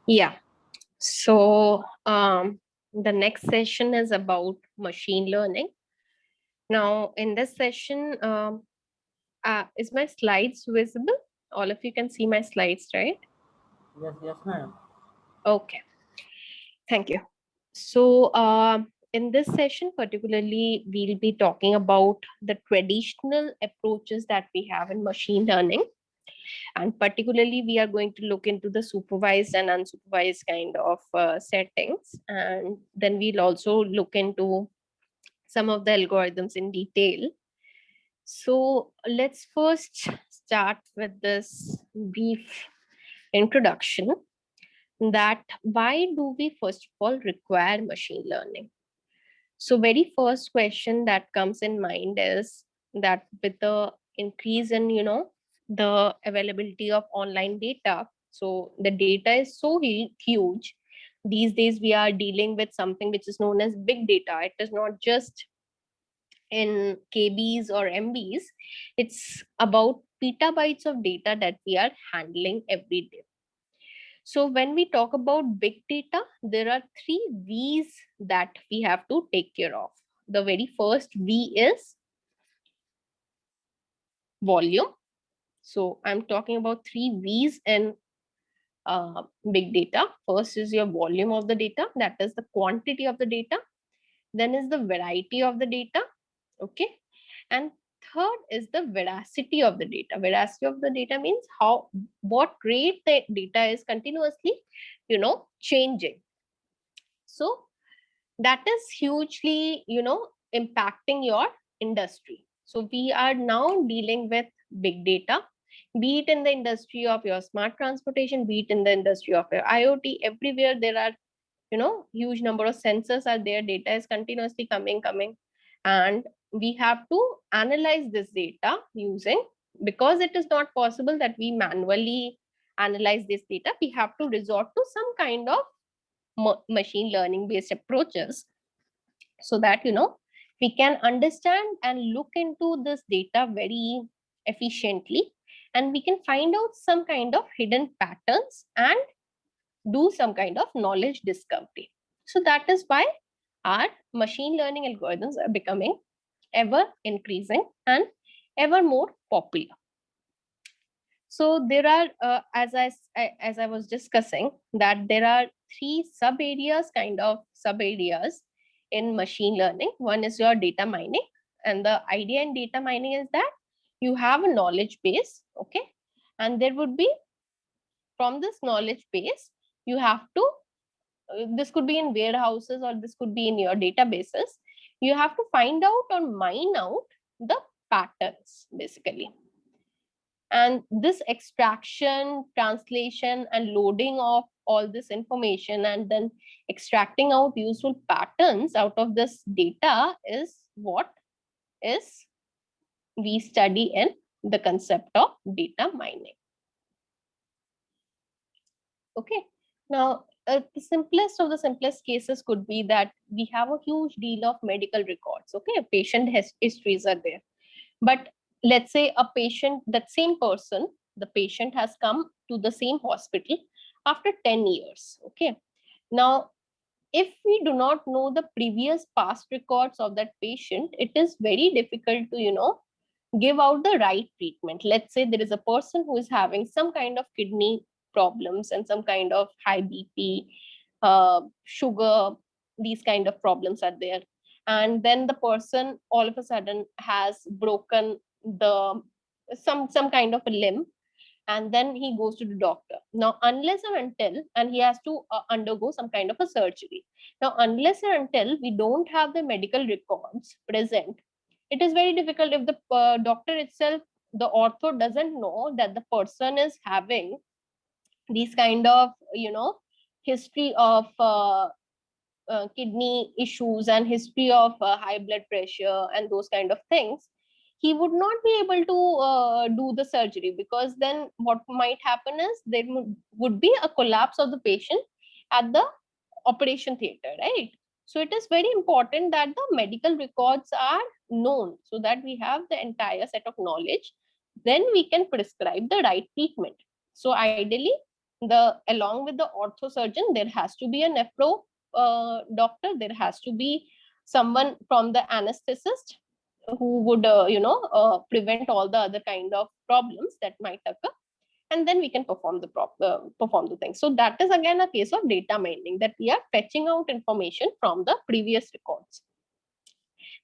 Yeah. So the next session is about machine learning. Now, in this session, is my slides visible? All of you can see my slides, right? Yes, yes, ma'am. Okay. Thank you. So in this session, particularly, we'll be talking about the traditional approaches that we have in machine learning. And particularly, we are going to look into the supervised and unsupervised kind of settings. And then we'll also look into some of the algorithms in detail. So let's first start with this brief introduction, that why do we first of all require machine learning? So very first question that comes in mind is that with the increase in the availability of online data, so the data is so huge these days. We are dealing with something which is known as big data. It is not just in kbs or mbs, it's about petabytes of data that we are handling every day. So when we talk about big data, there are three v's that we have to take care of. The very first v is volume. So I'm talking about three v's in big data. First is your volume of the data, that is the quantity of the data. Then is the variety of the data. Okay. And third is the veracity of the data. Veracity of the data means how, what rate the data is continuously changing. So that is hugely impacting your industry. So we are now dealing with big data, be it in the industry of your smart transportation, be it in the industry of your iot. Everywhere there are huge number of sensors are there, data is continuously coming, and we have to analyze this data using, because it is not possible that we manually analyze this data, we have to resort to some kind of machine learning based approaches, so that we can understand and look into this data very efficiently, and we can find out some kind of hidden patterns and do some kind of knowledge discovery. So that is why our machine learning algorithms are becoming ever increasing and ever more popular. So there are, as I was discussing, that there are three sub areas, kind of sub areas in machine learning. One is your data mining, and the idea in data mining is that you have a knowledge base, okay, and there would be, from this knowledge base, you have to, this could be in warehouses or this could be in your databases, you have to find out or mine out the patterns basically. And this extraction, translation, and loading of all this information, and then extracting out useful patterns out of this data, is what is we study in the concept of data mining. Okay. Now, the simplest of the simplest cases could be that we have a huge deal of medical records. Okay, patient histories are there, but let's say a patient, that same person, the patient has come to the same hospital after 10 years. Okay. Now, if we do not know the previous past records of that patient, it is very difficult to give out the right treatment. Let's say there is a person who is having some kind of kidney problems and some kind of high bp, sugar, these kind of problems are there, and then the person all of a sudden has broken the some kind of a limb, and then he goes to the doctor. Now, unless and until, and he has to undergo some kind of a surgery. Now, unless and until we don't have the medical records present, it is very difficult. If the doctor itself, the ortho, doesn't know that the person is having these kind of history of kidney issues and history of high blood pressure and those kind of things, he would not be able to do the surgery, because then what might happen is there would be a collapse of the patient at the operation theater, right? So it is very important that the medical records are known, so that we have the entire set of knowledge, then we can prescribe the right treatment. So ideally, along with the ortho surgeon, there has to be a nephro doctor. There has to be someone from the anesthetist who would prevent all the other kind of problems that might occur, and then we can perform the thing. So that is again a case of data mining, that we are fetching out information from the previous records.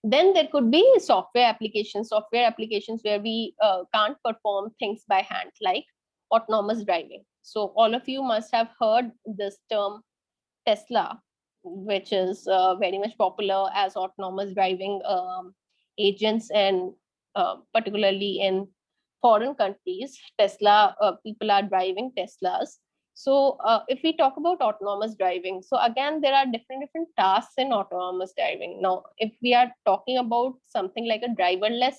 Then there could be software applications where we can't perform things by hand, like autonomous driving. So all of you must have heard this term Tesla, which is very much popular as autonomous driving agents, and particularly in foreign countries, Tesla people are driving Teslas. So if we talk about autonomous driving, so again, there are different tasks in autonomous driving. Now, if we are talking about something like a driverless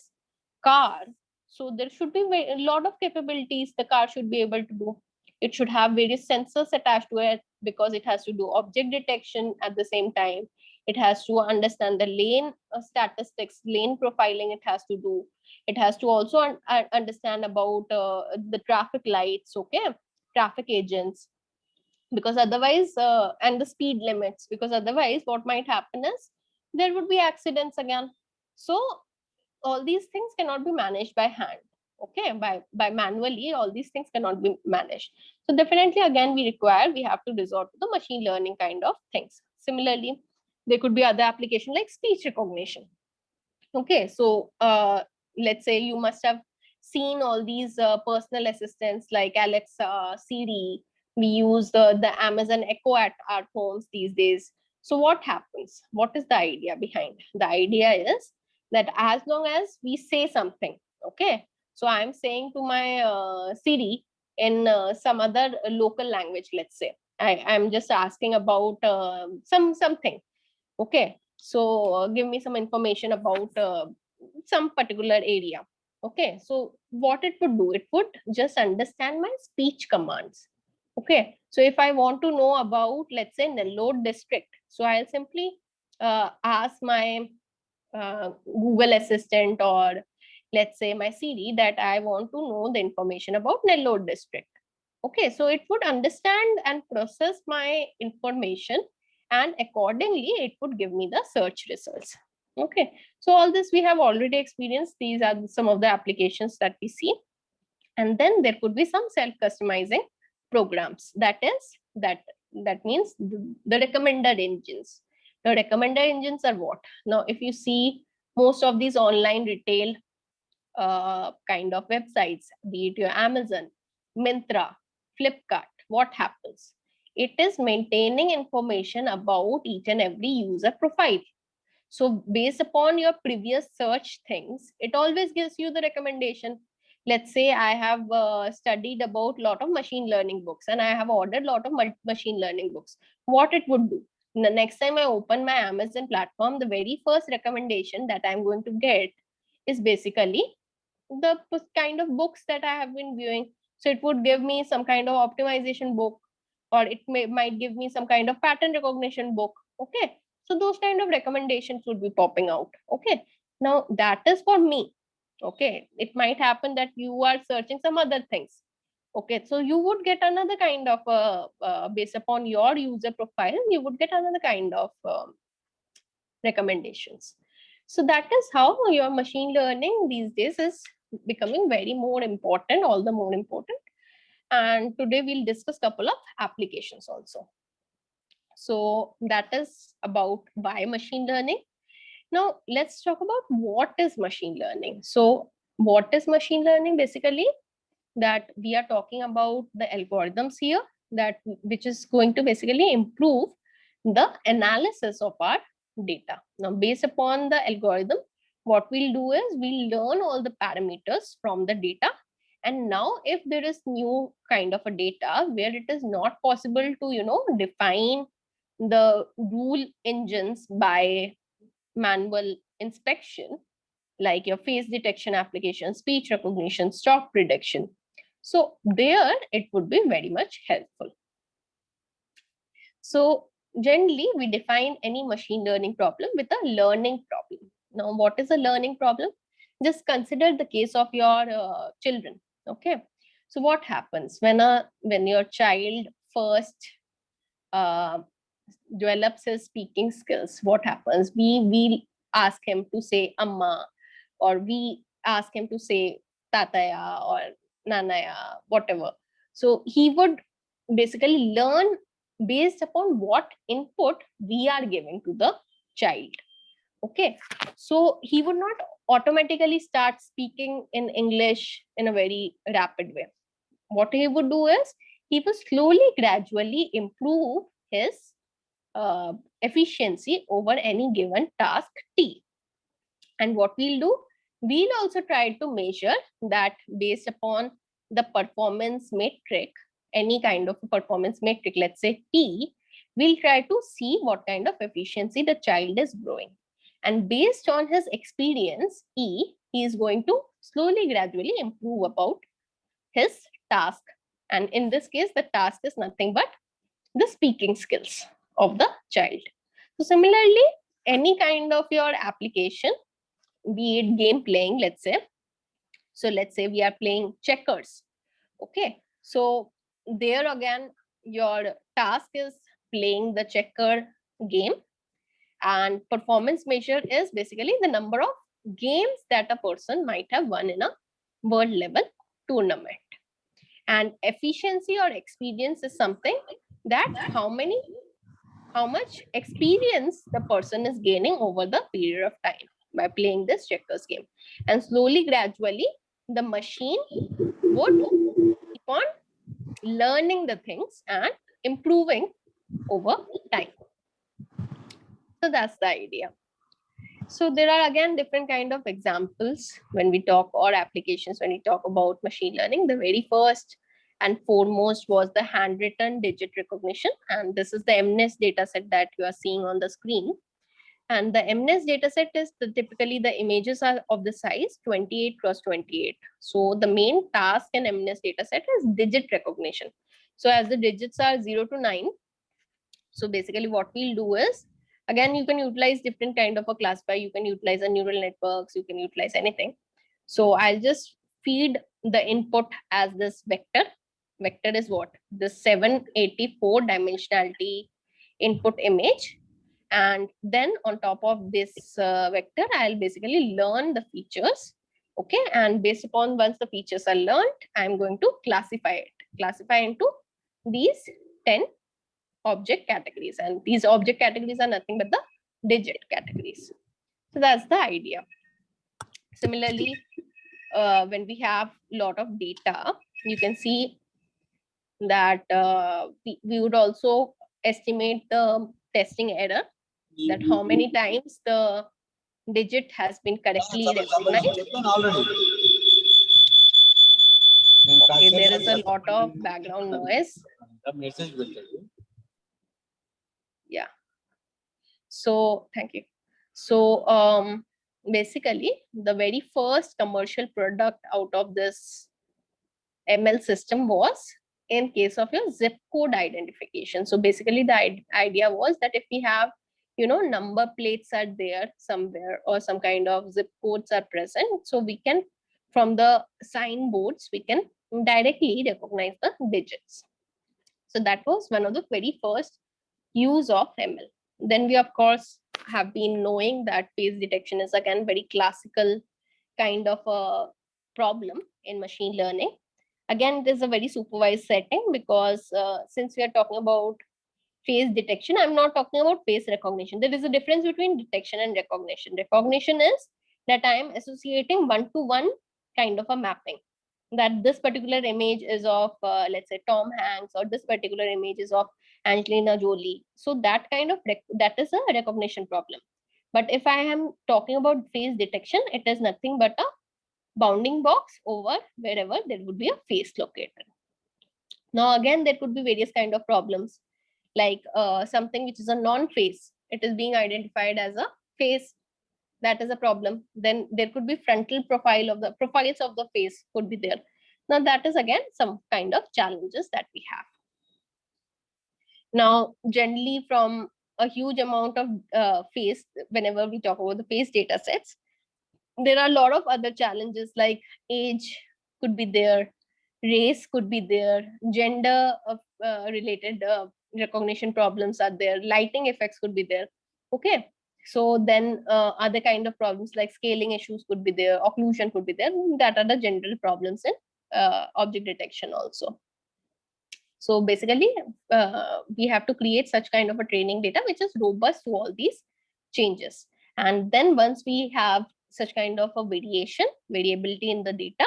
car, so there should be a lot of capabilities the car should be able to do. It should have various sensors attached to it, because it has to do object detection at the same time. It has to understand the lane statistics, lane profiling it has to do. It has to also understand about the traffic lights, okay, traffic agents, because otherwise, and the speed limits, because otherwise what might happen is there would be accidents again. So all these things cannot be managed by hand, okay, by manually, all these things cannot be managed. So definitely again we have to resort to the machine learning kind of things. Similarly, there could be other application like speech recognition. Okay, so let's say you must have seen all these personal assistants like Alexa, Siri. We use the Amazon Echo at our homes these days. So what happens? What is the idea behind? The idea is that as long as we say something, okay, so I'm saying to my Siri in some other local language, let's say I'm just asking about something, okay, so give me some information about some particular area. Okay, so what it would do, it would just understand my speech commands. Okay, so if I want to know about, let's say, Nellore district, so I'll simply ask my Google Assistant, or let's say my Siri, that I want to know the information about Nellore district. Okay, so it would understand and process my information, and accordingly it would give me the search results. Okay, so all this we have already experienced. These are some of the applications that we see. And then there could be some self-customizing programs. That means the recommender engines. The recommender engines are what? Now, if you see most of these online retail kind of websites, be it your Amazon, Myntra, Flipkart, what happens? It is maintaining information about each and every user profile. So based upon your previous search things, it always gives you the recommendation. Let's say I have studied about a lot of machine learning books, and I have ordered a lot of machine learning books. What it would do? The next time I open my Amazon platform, the very first recommendation that I'm going to get is basically the kind of books that I have been viewing. So it would give me some kind of optimization book, or it might give me some kind of pattern recognition book. Okay, so those kind of recommendations would be popping out. Okay, now that is for me. Okay, it might happen that you are searching some other things. Okay, so you would get another kind of based upon your user profile, you would get another kind of recommendations. So that is how your machine learning these days is becoming very more important, all the more important. And today we'll discuss a couple of applications also. So that is about why machine learning. Now let's talk about what is machine learning. So what is machine learning? Basically, that we are talking about the algorithms here, that which is going to basically improve the analysis of our data. Now, based upon the algorithm, what we'll do is we'll learn all the parameters from the data. And now if there is new kind of a data where it is not possible to, define the rule engines by manual inspection, like your face detection application, speech recognition, stock prediction. So there it would be very much helpful. So generally we define any machine learning problem with a learning problem. Now, what is a learning problem? Just consider the case of your children. Okay, So what happens when your child first uh, develops his speaking skills? What happens? We ask him to say amma, or we ask him to say tataya or nanaya, whatever. So he would basically learn based upon what input we are giving to the child. Okay, so he would not automatically start speaking in English in a very rapid way. What he would do is he will slowly, gradually improve his efficiency over any given task T. And what we'll do, we'll also try to measure that based upon the performance metric, any kind of performance metric, let's say T, we'll try to see what kind of efficiency the child is growing. And based on his experience, E, he is going to slowly, gradually improve about his task. And in this case, the task is nothing but the speaking skills of the child. So similarly, any kind of your application, be it game playing, let's say. So let's say we are playing checkers. Okay. So there again, your task is playing the checker game, and performance measure is basically the number of games that a person might have won in a world level tournament. And efficiency or experience is something that how much experience the person is gaining over the period of time by playing this checkers game. And slowly, gradually, the machine would keep on learning the things and improving over time. So that's the idea. So there are again different kind of examples when we talk, or applications when we talk about machine learning. The very first and foremost was the handwritten digit recognition. And this is the MNIST dataset that you are seeing on the screen. And the MNIST dataset is typically the images are of the size 28 cross 28. So the main task in MNIST dataset is digit recognition. So as the digits are 0 to 9, so basically what we'll do is, again, you can utilize different kind of a classifier. You can utilize a neural networks, you can utilize anything. So I'll just feed the input as this vector. Vector is what? The 784 dimensionality input image. And then on top of this vector, I'll basically learn the features. Okay. And based upon once the features are learned, I'm going to classify into these 10 object categories. And these object categories are nothing but the digit categories. So that's the idea. Similarly, when we have a lot of data, you can see that we would also estimate the testing error, that how many times the digit has been correctly recognized. Okay, there is a lot of background noise. Yeah. So thank you. So basically, the very first commercial product out of this ML system was in case of your zip code identification. So basically, the idea was that if we have, number plates are there somewhere, or some kind of zip codes are present, so we can, from the signboards, we can directly recognize the digits. So that was one of the very first use of ML. Then we, of course, have been knowing that face detection is again very classical kind of a problem in machine learning. Again, it is a very supervised setting, because since we are talking about face detection, I'm not talking about face recognition. There is a difference between detection and recognition. Recognition is that I am associating one-to-one kind of a mapping, that this particular image is of, let's say, Tom Hanks, or this particular image is of Angelina Jolie. So that kind of, that is a recognition problem. But if I am talking about face detection, it is nothing but a bounding box over wherever there would be a face located. Now, again, there could be various kind of problems, like something which is a non-face, it is being identified as a face. That is a problem. Then there could be frontal profile of the profiles of the face could be there. Now that is again some kind of challenges that we have. Now, generally, from a huge amount of face, whenever we talk about the face data sets, there are a lot of other challenges, like age could be there, race could be there, gender related recognition problems are there, lighting effects could be there. Okay, so then other kind of problems like scaling issues could be there, occlusion could be there. That are the general problems in object detection also. So basically, we have to create such kind of a training data which is robust to all these changes. And then once we have such kind of a variability in the data,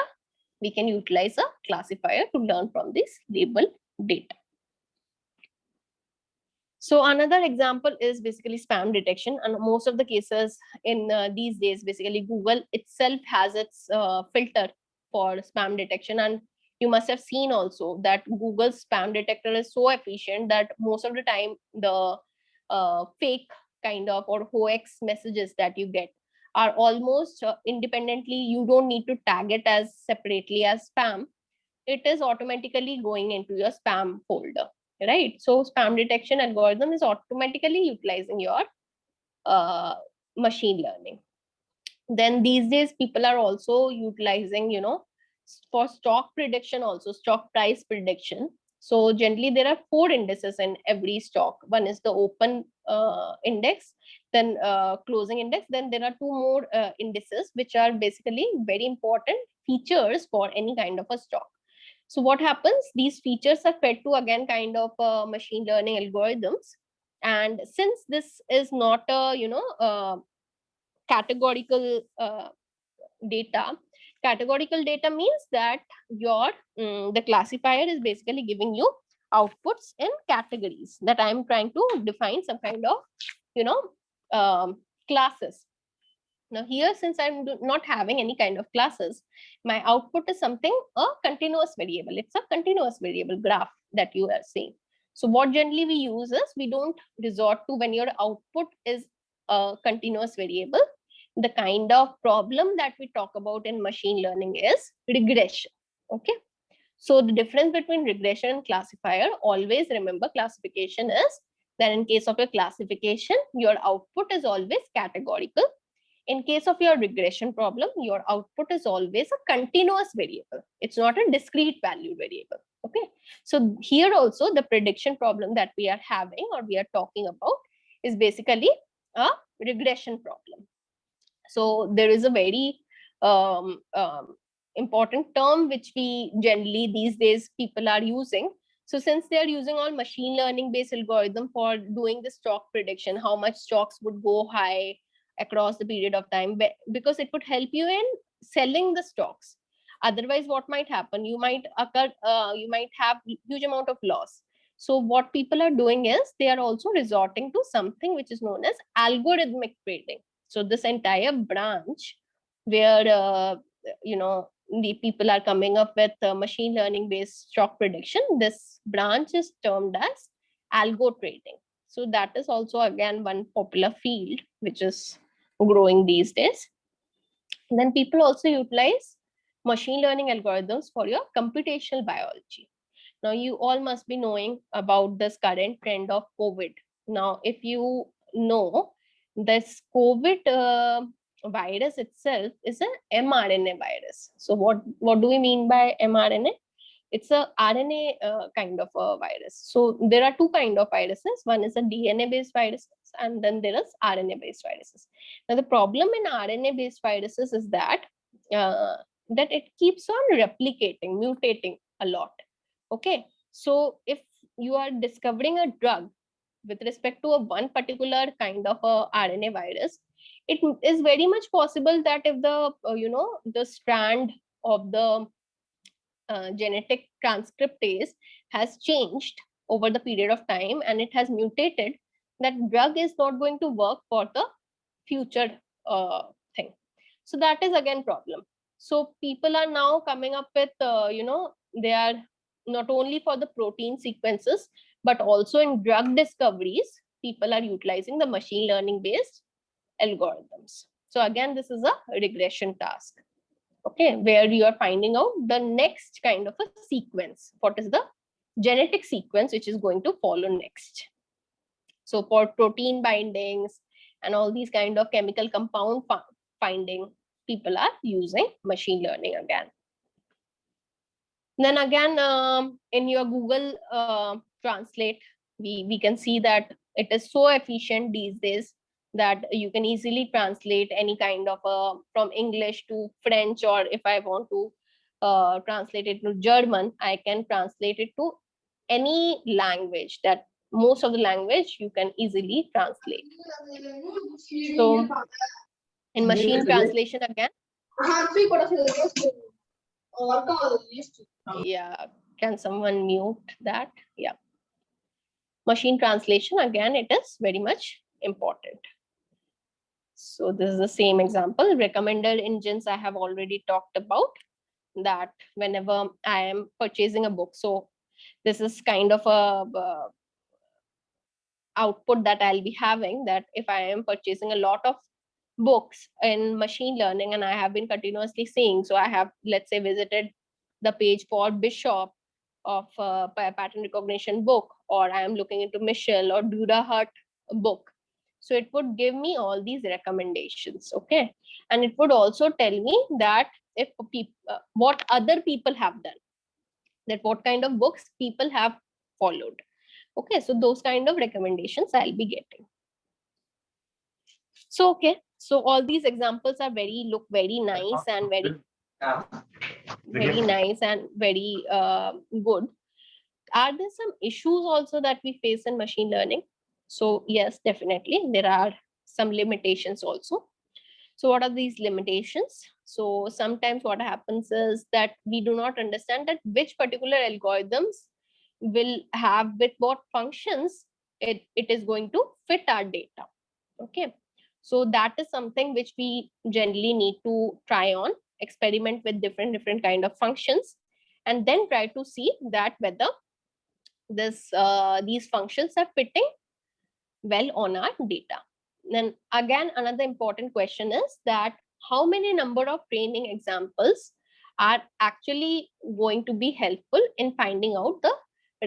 we can utilize a classifier to learn from this label data. So another example is basically spam detection. And most of the cases in these days, basically Google itself has its filter for spam detection. And you must have seen also that Google's spam detector is so efficient that most of the time the fake kind of or hoax messages that you get are almost independently. You don't need to tag it as separately as spam. It is automatically going into your spam folder, right? So spam detection algorithm is automatically utilizing your machine learning. Then these days people are also utilizing, for stock prediction also, stock price prediction. So generally there are 4 indices in every stock. One is the open index, then closing index, then there are 2 more indices which are basically very important features for any kind of a stock. So what happens, these features are fed to again kind of machine learning algorithms. And since this is not a categorical data, categorical data means that your the classifier is basically giving you outputs in categories, that I'm trying to define some kind of classes. Now here, since I'm not having any kind of classes, my output is something, a continuous variable. It's a continuous variable graph that you are seeing. So what generally we use is, we don't resort to, when your output is a continuous variable, the kind of problem that we talk about in machine learning is regression. Okay. So the difference between regression and classifier, always remember, classification is that in case of a classification, your output is always categorical. In case of your regression problem, your output is always a continuous variable. It's not a discrete value variable. Okay. So here also the prediction problem that we are having or we are talking about is basically a regression problem. So there is a very important term which we generally these days people are using. So since they are using all machine learning based algorithm for doing the stock prediction, how much stocks would go high across the period of time, because it would help you in selling the stocks. Otherwise, what might happen? You might have huge amount of loss. So what people are doing is, they are also resorting to something which is known as algorithmic trading. So this entire branch where the people are coming up with machine learning based stock prediction, this branch is termed as algo trading. So that is also again one popular field which is growing these days. And then people also utilize machine learning algorithms for your computational biology. Now you all must be knowing about this current trend of COVID. Now if you know, this COVID virus itself is an mRNA virus. So what do we mean by mRNA? It's a RNA kind of a virus. So there are 2 kind of viruses. One is a DNA based viruses, and then there is RNA based viruses. Now the problem in RNA based viruses is that that it keeps on replicating, mutating a lot. Okay, so if you are discovering a drug with respect to a one particular kind of a RNA virus, it is very much possible that if the the strand of the genetic transcriptase has changed over the period of time and it has mutated, that drug is not going to work for the future thing. So that is again problem. So people are now coming up with they are not only for the protein sequences, but also in drug discoveries, people are utilizing the machine learning based algorithms. So again, this is a regression task. Okay, where you are finding out the next kind of a sequence. What is the genetic sequence which is going to follow next? So for protein bindings and all these kind of chemical compound finding, people are using machine learning again. Then again, in your Google Translate, we can see that it is so efficient these days that you can easily translate any kind of from English to French, or if I want to translate it to German, I can translate it to any language. That most of the language you can easily translate. So in machine translation again, yeah, can someone mute that? Yeah. Machine translation, again, it is very much important. So this is the same example. Recommender engines I have already talked about, that whenever I am purchasing a book. So this is kind of a output that I'll be having, that if I am purchasing a lot of books in machine learning and I have been continuously seeing, so I have, let's say, visited the page for Bishop of pattern recognition book, or I am looking into Michel or Durahut book. So it would give me all these recommendations, okay? And it would also tell me that if what other people have done, that what kind of books people have followed. Okay, so those kind of recommendations I'll be getting. So, okay, so all these examples are look very nice and very nice and very good. Are there some issues also that we face in machine learning? So yes, definitely there are some limitations also. So what are these limitations? So sometimes what happens is that we do not understand that which particular algorithms will have with what functions it is going to fit our data. Okay, so that is something which we generally need to try on, experiment with different kind of functions, and then try to see that whether these functions are fitting well on our data. Then again, another important question is that how many number of training examples are actually going to be helpful in finding out the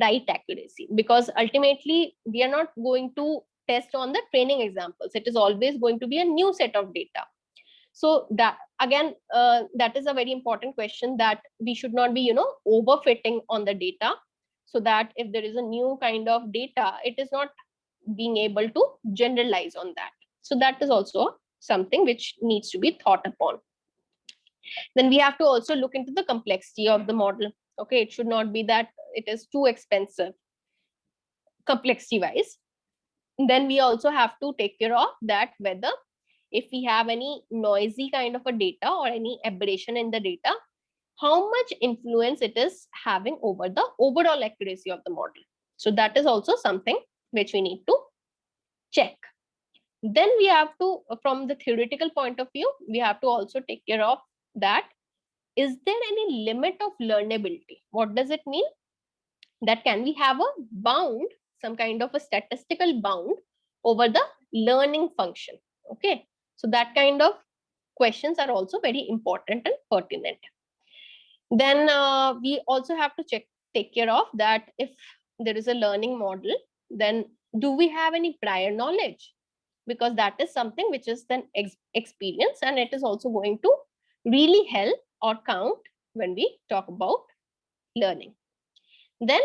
right accuracy? Because ultimately we are not going to test on the training examples. It is always going to be a new set of data. So that again, that is a very important question, that we should not be overfitting on the data, so that if there is a new kind of data, it is not being able to generalize on that. So that is also something which needs to be thought upon. Then we have to also look into the complexity of the model. Okay, it should not be that it is too expensive complexity wise. Then we also have to take care of that whether if we have any noisy kind of a data or any aberration in the data, how much influence it is having over the overall accuracy of the model. So that is also something which we need to check. Then we have to, from the theoretical point of view, we have to also take care of that. Is there any limit of learnability? What does it mean? That can we have a bound, some kind of a statistical bound over the learning function? Okay, so that kind of questions are also very important and pertinent. Then we also have to take care of that if there is a learning model, then do we have any prior knowledge? Because that is something which is then experience, and it is also going to really help or count when we talk about learning. Then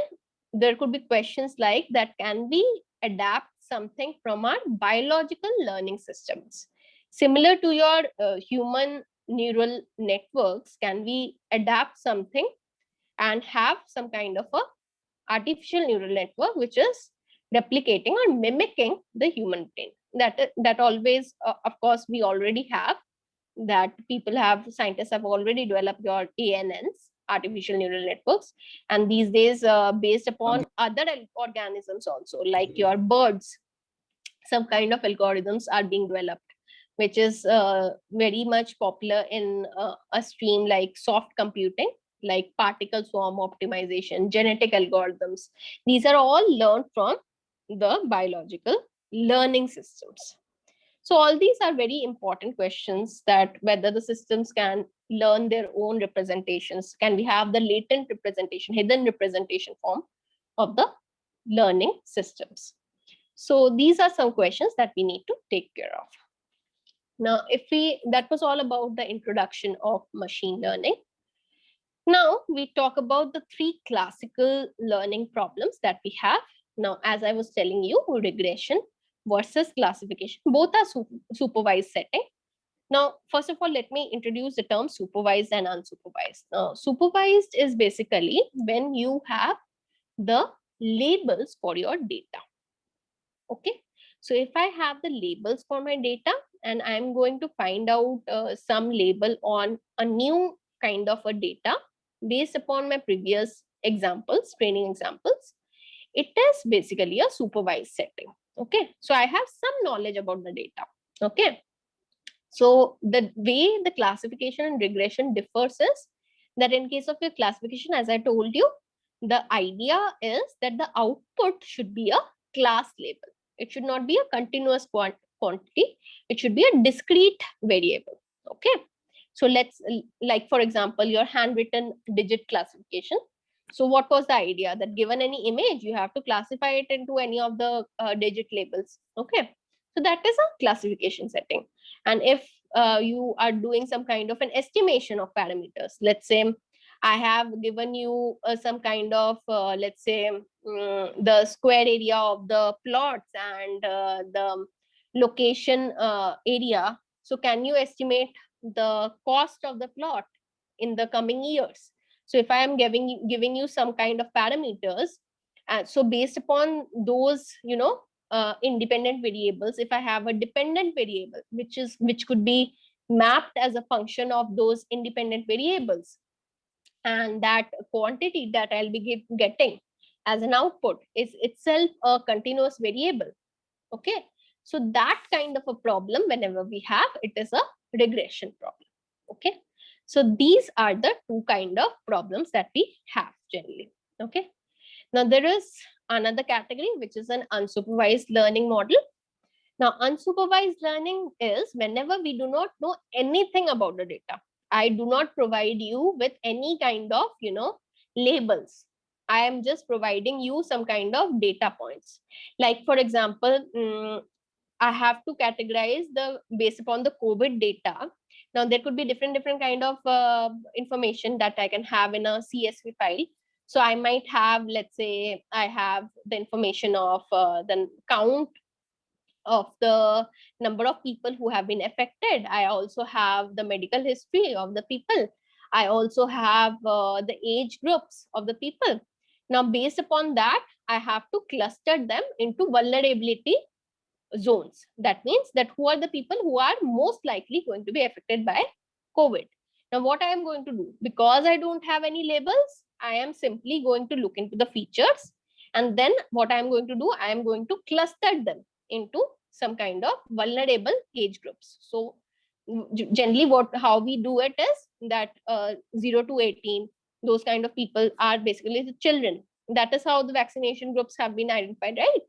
there could be questions like that, can we adapt something from our biological learning systems? Similar to your human neural networks, can we adapt something and have some kind of a artificial neural network which is replicating or mimicking the human brain? That always, of course, we already have that. Scientists have already developed your ANNs, artificial neural networks, and these days based upon other organisms also, like your birds, some kind of algorithms are being developed, which is very much popular in a stream like soft computing, like particle swarm optimization, genetic algorithms. These are all learned from the biological learning systems. So all these are very important questions, that whether the systems can learn their own representations. Can we have the latent representation, hidden representation form of the learning systems? So these are some questions that we need to take care of. Now, that was all about the introduction of machine learning. Now we talk about the three classical learning problems that we have. Now, as I was telling you, regression versus classification, both are supervised setting. Now, first of all, let me introduce the term supervised and unsupervised. Now, supervised is basically when you have the labels for your data. Okay. So if I have the labels for my data and I'm going to find out some label on a new kind of a data based upon my previous examples, training examples, it is basically a supervised setting. Okay. So I have some knowledge about the data. Okay. So the way the classification and regression differs is that in case of your classification, as I told you, the idea is that the output should be a class label. It should not be a continuous quantity. It should be a discrete variable. Okay. So let's, like for example, your handwritten digit classification. So what was the idea? That given any image, you have to classify it into any of the digit labels. Okay. So that is a classification setting. And if you are doing some kind of an estimation of parameters, let's say I have given you some kind of, let's say, the square area of the plots and the location area. So can you estimate the cost of the plot in the coming years? So if I am giving you some kind of parameters, so based upon those, independent variables, if I have a dependent variable which could be mapped as a function of those independent variables, and that quantity that I'll be getting as an output is itself a continuous variable. Okay. So that kind of a problem, whenever we have, it is a regression problem. Okay. So these are the two kind of problems that we have generally. Okay. Now there is another category, which is an unsupervised learning model. Now, unsupervised learning is whenever we do not know anything about the data. I do not provide you with any kind of, labels. I am just providing you some kind of data points. Like, for example, I have to categorize the based upon the COVID data. Now, there could be different kind of information that I can have in a CSV file. So I might have, let's say, I have the information of the count of the number of people who have been affected. I also have the medical history of the people. I also have the age groups of the people. Now, based upon that, I have to cluster them into vulnerability zones. That means that who are the people who are most likely going to be affected by COVID. Now, what I am going to do, because I don't have any labels, I am simply going to look into the features. And then what I am going to do, I am going to cluster them into some kind of vulnerable age groups. So generally how we do it is that 0 to 18, those kind of people are basically the children. That is how the vaccination groups have been identified, right?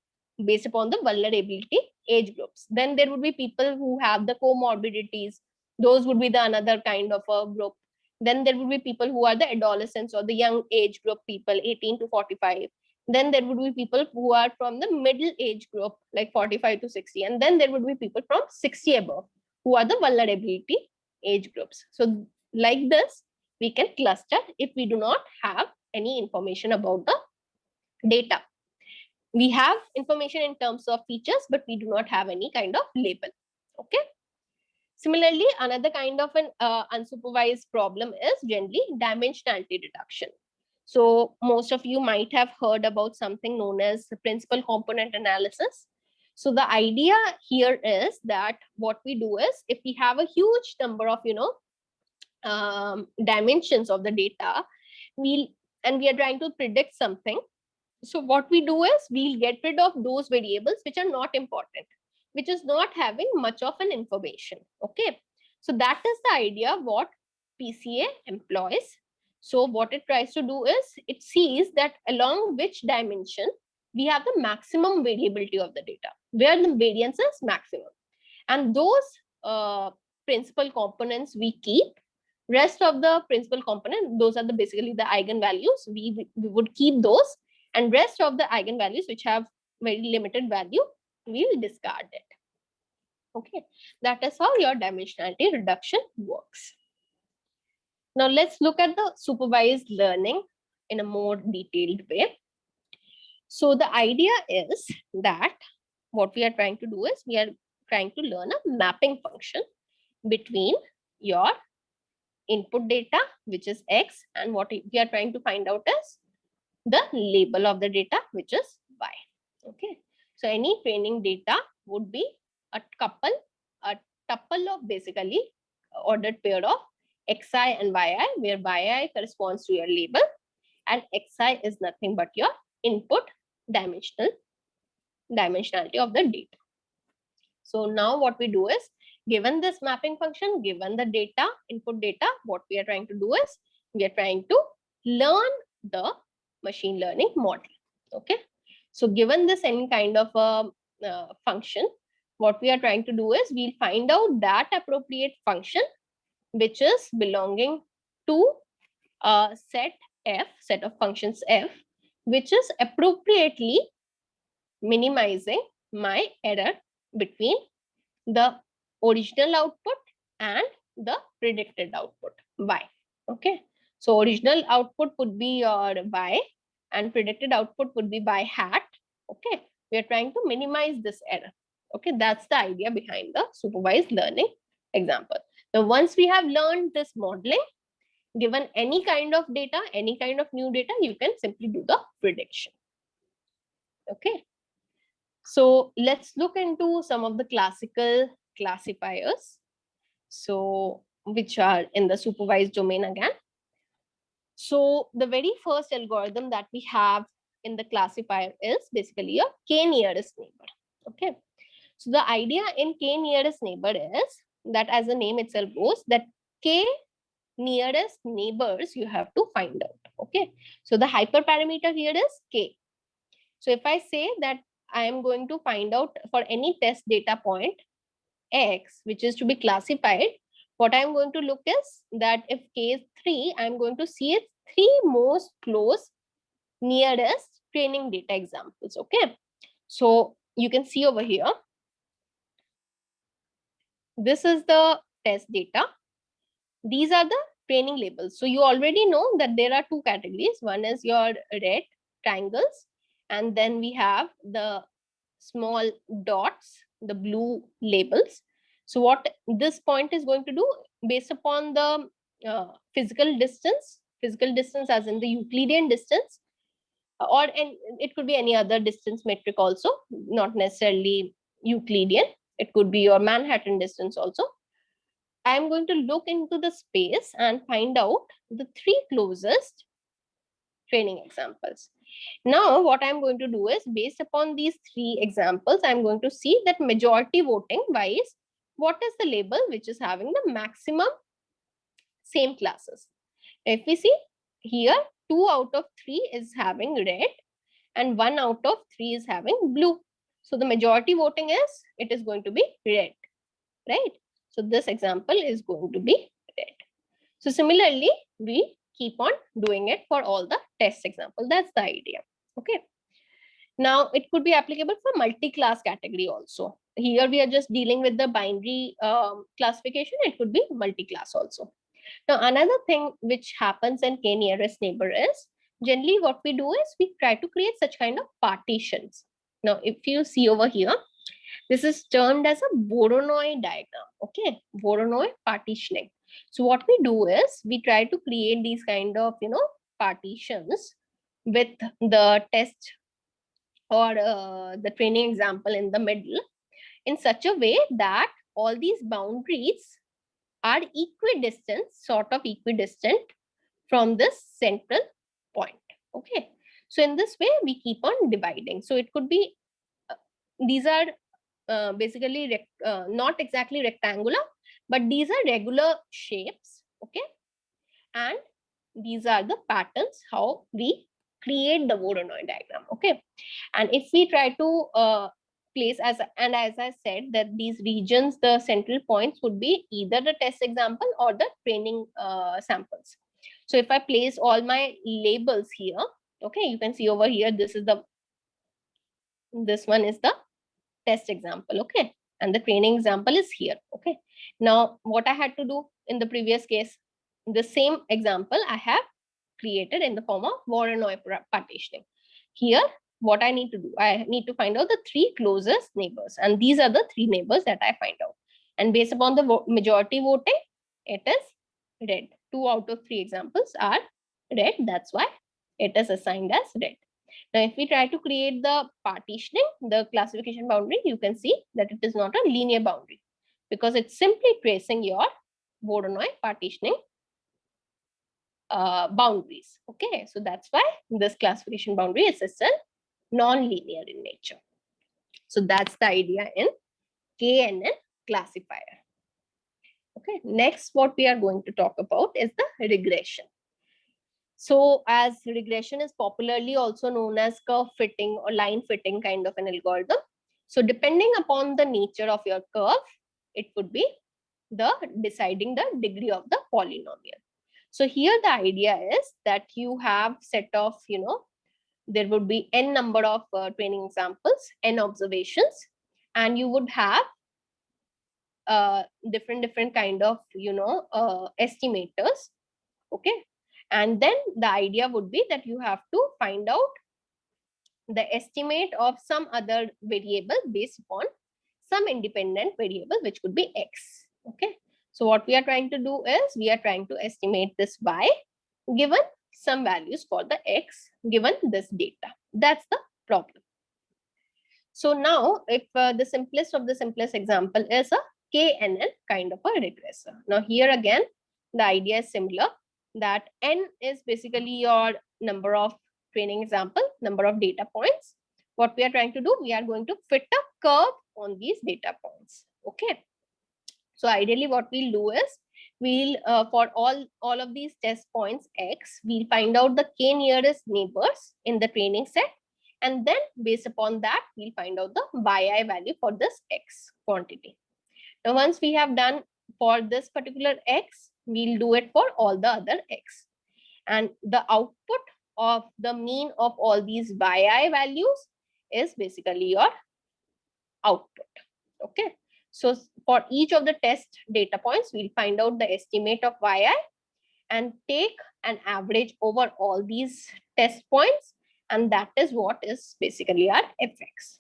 Based upon the vulnerability age groups. Then there would be people who have the comorbidities. Those would be the another kind of a group. Then there would be people who are the adolescents or the young age group people, 18 to 45. Then there would be people who are from the middle age group, like 45 to 60. And then there would be people from 60 above, who are the vulnerability age groups. So like this, we can cluster if we do not have any information about the data. We have information in terms of features, but we do not have any kind of label. Okay. Similarly, another kind of an unsupervised problem is generally dimensionality reduction. So most of you might have heard about something known as the principal component analysis. So the idea here is that what we do is, if we have a huge number of, dimensions of the data, we are trying to predict something. So what we do is we'll get rid of those variables which are not important, which is not having much of an information. Okay. So that is the idea what PCA employs. So what it tries to do is it sees that along which dimension we have the maximum variability of the data, where the variance is maximum. And those principal components we keep. Rest of the principal component, those are the basically the eigenvalues. We would keep those, and rest of the eigenvalues which have very limited value, we'll discard it. Okay, that is how your dimensionality reduction works. Now let's look at the supervised learning in a more detailed way. So the idea is that what we are trying to do is we are trying to learn a mapping function between your input data, which is X, and what we are trying to find out is the label of the data, which is Y. Okay. So any training data would be a tuple of basically ordered pair of Xi and Yi, where Yi corresponds to your label and Xi is nothing but your input dimensionality of the data. So now what we do is, given this mapping function, given the data, input data, what we are trying to do is, we are trying to learn the machine learning model. Okay. So given this any kind of a function, what we are trying to do is, we'll find out that appropriate function which is belonging to a set F, set of functions F, which is appropriately minimizing my error between the original output and the predicted output Y. Okay. So original output would be your Y and predicted output would be Y hat. Okay. We are trying to minimize this error. Okay. That's the idea behind the supervised learning example. Now, once we have learned this modeling, given any kind of data, any kind of new data, you can simply do the prediction. Okay. So let's look into some of the classical classifiers. So which are in the supervised domain again. So the very first algorithm that we have in the classifier is basically a k nearest neighbor. Okay. So the idea in k nearest neighbor is that, as the name itself goes, that k nearest neighbors you have to find out. Okay. So the hyperparameter here is k. So if I say that I am going to find out for any test data point X, which is to be classified, what I'm going to look is that if k is 3, I'm going to see its 3 most close nearest training data examples. Okay. So you can see over here, this is the test data. These are the training labels. So you already know that there are two categories. One is your red triangles, and then we have the small dots, the blue labels. So what this point is going to do, based upon the physical distance as in the Euclidean distance, or it could be any other distance metric also, not necessarily Euclidean. It could be your Manhattan distance also. I'm going to look into the space and find out the 3 closest training examples. Now, what I'm going to do is, based upon these 3 examples, I'm going to see that majority voting wise, what is the label which is having the maximum same classes. If we see here, 2 out of 3 is having red and 1 out of 3 is having blue. So the majority voting is, it is going to be red, right? So this example is going to be red. So similarly, we keep on doing it for all the test example. That's the idea. Okay. Now it could be applicable for multi-class category also. Here we are just dealing with the binary classification. It could be multi-class also. Now another thing which happens in k nearest neighbor is, generally what we do is we try to create such kind of partitions. Now if you see over here, this is termed as a Voronoi diagram. Okay, Voronoi partitioning. So what we do is we try to create these kind of partitions with the test or the training example in the middle, in such a way that all these boundaries are sort of equidistant from this central point. Okay, so in this way we keep on dividing. So it could be these are basically not exactly rectangular, but these are regular shapes. Okay, and these are the patterns how we create the Voronoi diagram. Okay, and if we try to place as I said that these regions, the central points would be either the test example or the training samples. So if I place all my labels here, okay, you can see over here, this one is the test example. Okay, and the training example is here. Okay, now what I had to do in the previous case, the same example I have created in the form of Voronoi partitioning. Here, what I need to do, I need to find out the 3 closest neighbors, and these are the 3 neighbors that I find out. And based upon the majority voting, it is red. 2 out of 3 examples are red. That's why it is assigned as red. Now, if we try to create the partitioning, the classification boundary, you can see that it is not a linear boundary because it's simply tracing your Voronoi partitioning boundaries. Okay, so that's why this classification boundary is still non-linear in nature. So that's the idea in KNN classifier. Okay, next what we are going to talk about is the regression. So as regression is popularly also known as curve fitting or line fitting kind of an algorithm. So depending upon the nature of your curve, it would be the deciding the degree of the polynomial. So here the idea is that you have set of, there would be n number of training examples, n observations, and you would have different kind of, estimators. Okay. And then the idea would be that you have to find out the estimate of some other variable based upon some independent variable, which could be x. Okay. So what we are trying to do is we are trying to estimate this y given some values for the x given this data. That's the problem. So now if the simplest of the simplest example is a KNN kind of a regressor. Now here again, the idea is similar, that n is basically your number of training example, number of data points. What we are trying to do, we are going to fit a curve on these data points. Okay. So ideally what we'll do is we'll for all of these test points x, we'll find out the k nearest neighbors in the training set, and then based upon that we'll find out the yi value for this x quantity. Now once we have done for this particular x, we'll do it for all the other x, and the output of the mean of all these yi values is basically your output. Okay. So for each of the test data points, we'll find out the estimate of yi and take an average over all these test points, and that is what is basically our fx.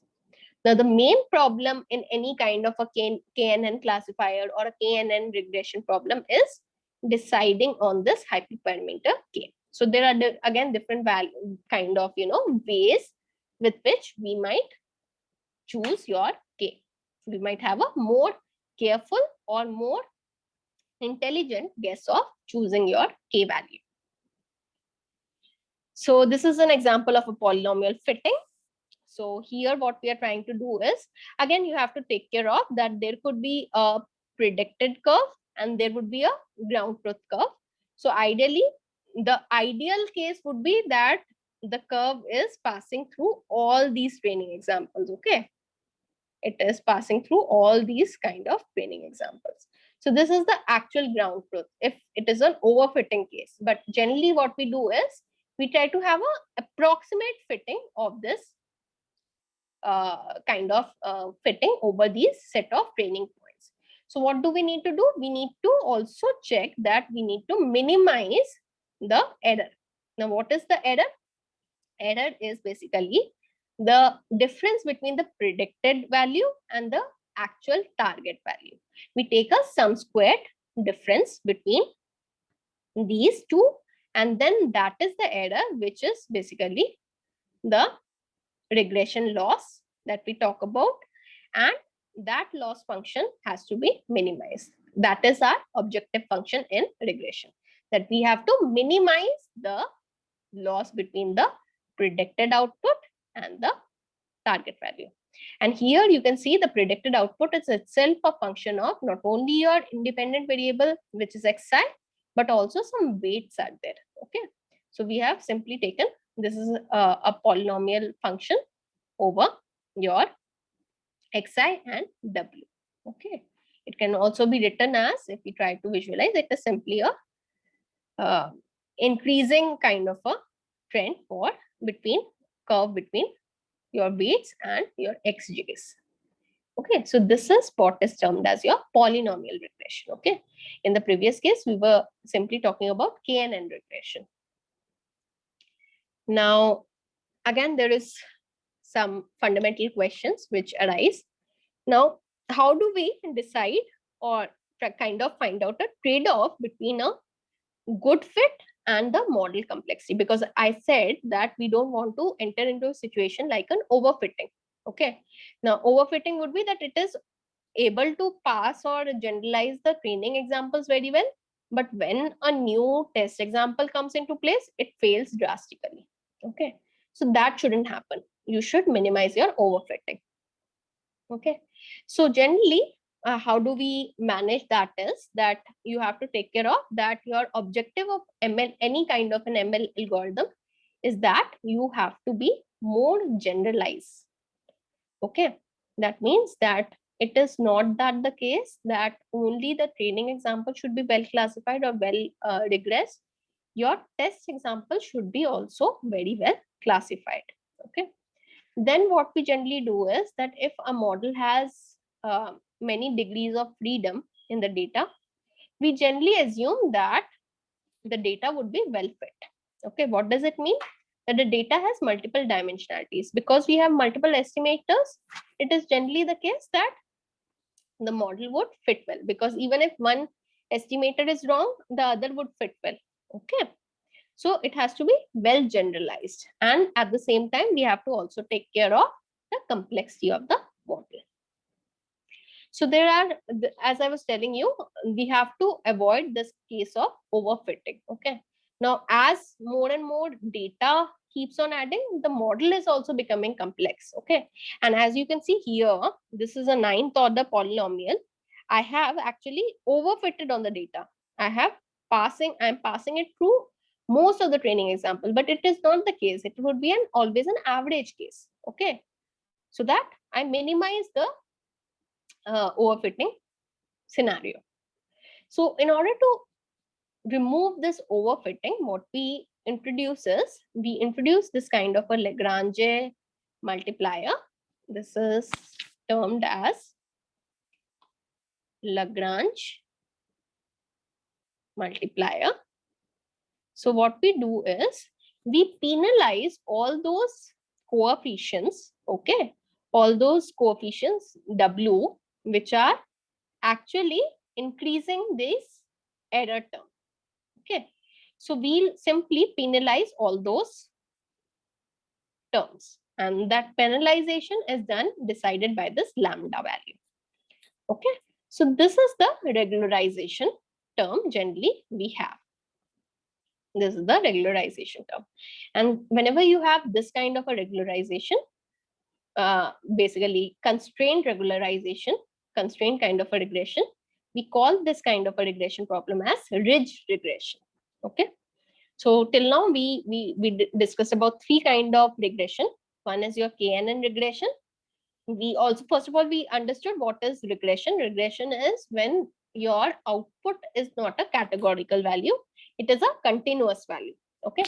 Now the main problem in any kind of a KNN classifier or a KNN regression problem is deciding on this hyperparameter k. So there are again different value kind of ways with which we might choose your k. We might have a more careful or more intelligent guess of choosing your k value. So this is an example of a polynomial fitting. So here what we are trying to do is, again, you have to take care of that there could be a predicted curve and there would be a ground truth curve. So ideally, the ideal case would be that the curve is passing through all these training examples. Okay. It is passing through all these kind of training examples. So this is the actual ground truth if it is an overfitting case. But generally what we do is we try to have an approximate fitting of this kind of fitting over these set of training points. So what do we need to do? We need to also check that we need to minimize the error. Now what is the error? Error is basically the difference between the predicted value and the actual target value. We take a sum squared difference between these two, and then that is the error, which is basically the regression loss that we talk about, and that loss function has to be minimized. That is our objective function in regression, that we have to minimize the loss between the predicted output and the target value. And here you can see the predicted output is itself a function of not only your independent variable, which is xi, but also some weights are there. Okay. So we have simply taken, this is a polynomial function over your xi and w. Okay. It can also be written as, if we try to visualize, it is simply a increasing kind of a trend for between curve between your weights and your xj's. Okay, so this is what is termed as your polynomial regression. Okay, in the previous case, we were simply talking about KNN regression. Now, again, there is some fundamental questions which arise. Now, how do we decide or kind of find out a trade-off between a good fit and the model complexity? Because I said that we don't want to enter into a situation like an overfitting. Okay, now overfitting would be that it is able to pass or generalize the training examples very well, but when a new test example comes into place, it fails drastically. Okay, so that shouldn't happen. You should minimize your overfitting. Okay, so generally, how do we manage that is that you have to take care of that your objective of ML, any kind of an ML algorithm, is that you have to be more generalized. Okay, that means that it is not that the case that only the training example should be well classified or well regressed. Your test example should be also very well classified. Okay, then what we generally do is that if a model has many degrees of freedom in the data, we generally assume that the data would be well fit. Okay, what does it mean? That the data has multiple dimensionalities. Because we have multiple estimators, it is generally the case that the model would fit well, because even if one estimator is wrong, the other would fit well. Okay, so it has to be well generalized, and at the same time we have to also take care of the complexity of the model. So there are, as I was telling you, we have to avoid this case of overfitting. Okay, now as more and more data keeps on adding, the model is also becoming complex. Okay, and as you can see here, this is a 9th order polynomial. I have actually overfitted on the data. I'm passing it through most of the training example, but it is not the case. It would be always an average case. Okay, so that I minimize the overfitting scenario. So in order to remove this overfitting, what we introduce is, we introduce this kind of a Lagrange multiplier. This is termed as Lagrange multiplier. So what we do is, we penalize all those coefficients, okay, all those coefficients W, which are actually increasing this error term. Okay, so we'll simply penalize all those terms, and that penalization is done decided by this lambda value. Okay, so this is the regularization term generally we have. This is the regularization term, and whenever you have this kind of a regularization, basically constrained regularization, constrained kind of a regression, we call this kind of a regression problem as ridge regression. Okay, so till now we discussed about 3 kind of regression. One is your KNN regression. We also, first of all, we understood what is regression. Regression is when your output is not a categorical value, it is a continuous value. Okay,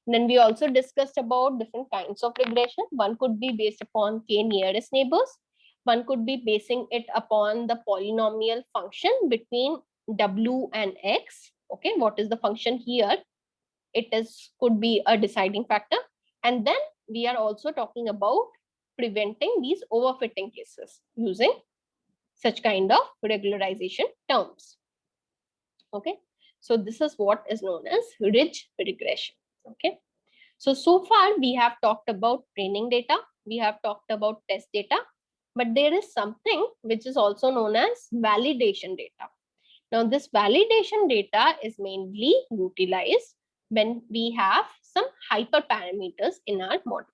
then we also discussed about different kinds of regression. One could be based upon k nearest neighbors. One could be basing it upon the polynomial function between w and x. Okay, what is the function here? It is could be a deciding factor. And then we are also talking about preventing these overfitting cases using such kind of regularization terms. Okay, so this is what is known as ridge regression. Okay, so far we have talked about training data, we have talked about test data, but there is something which is also known as validation data. Now this validation data is mainly utilized when we have some hyperparameters in our model.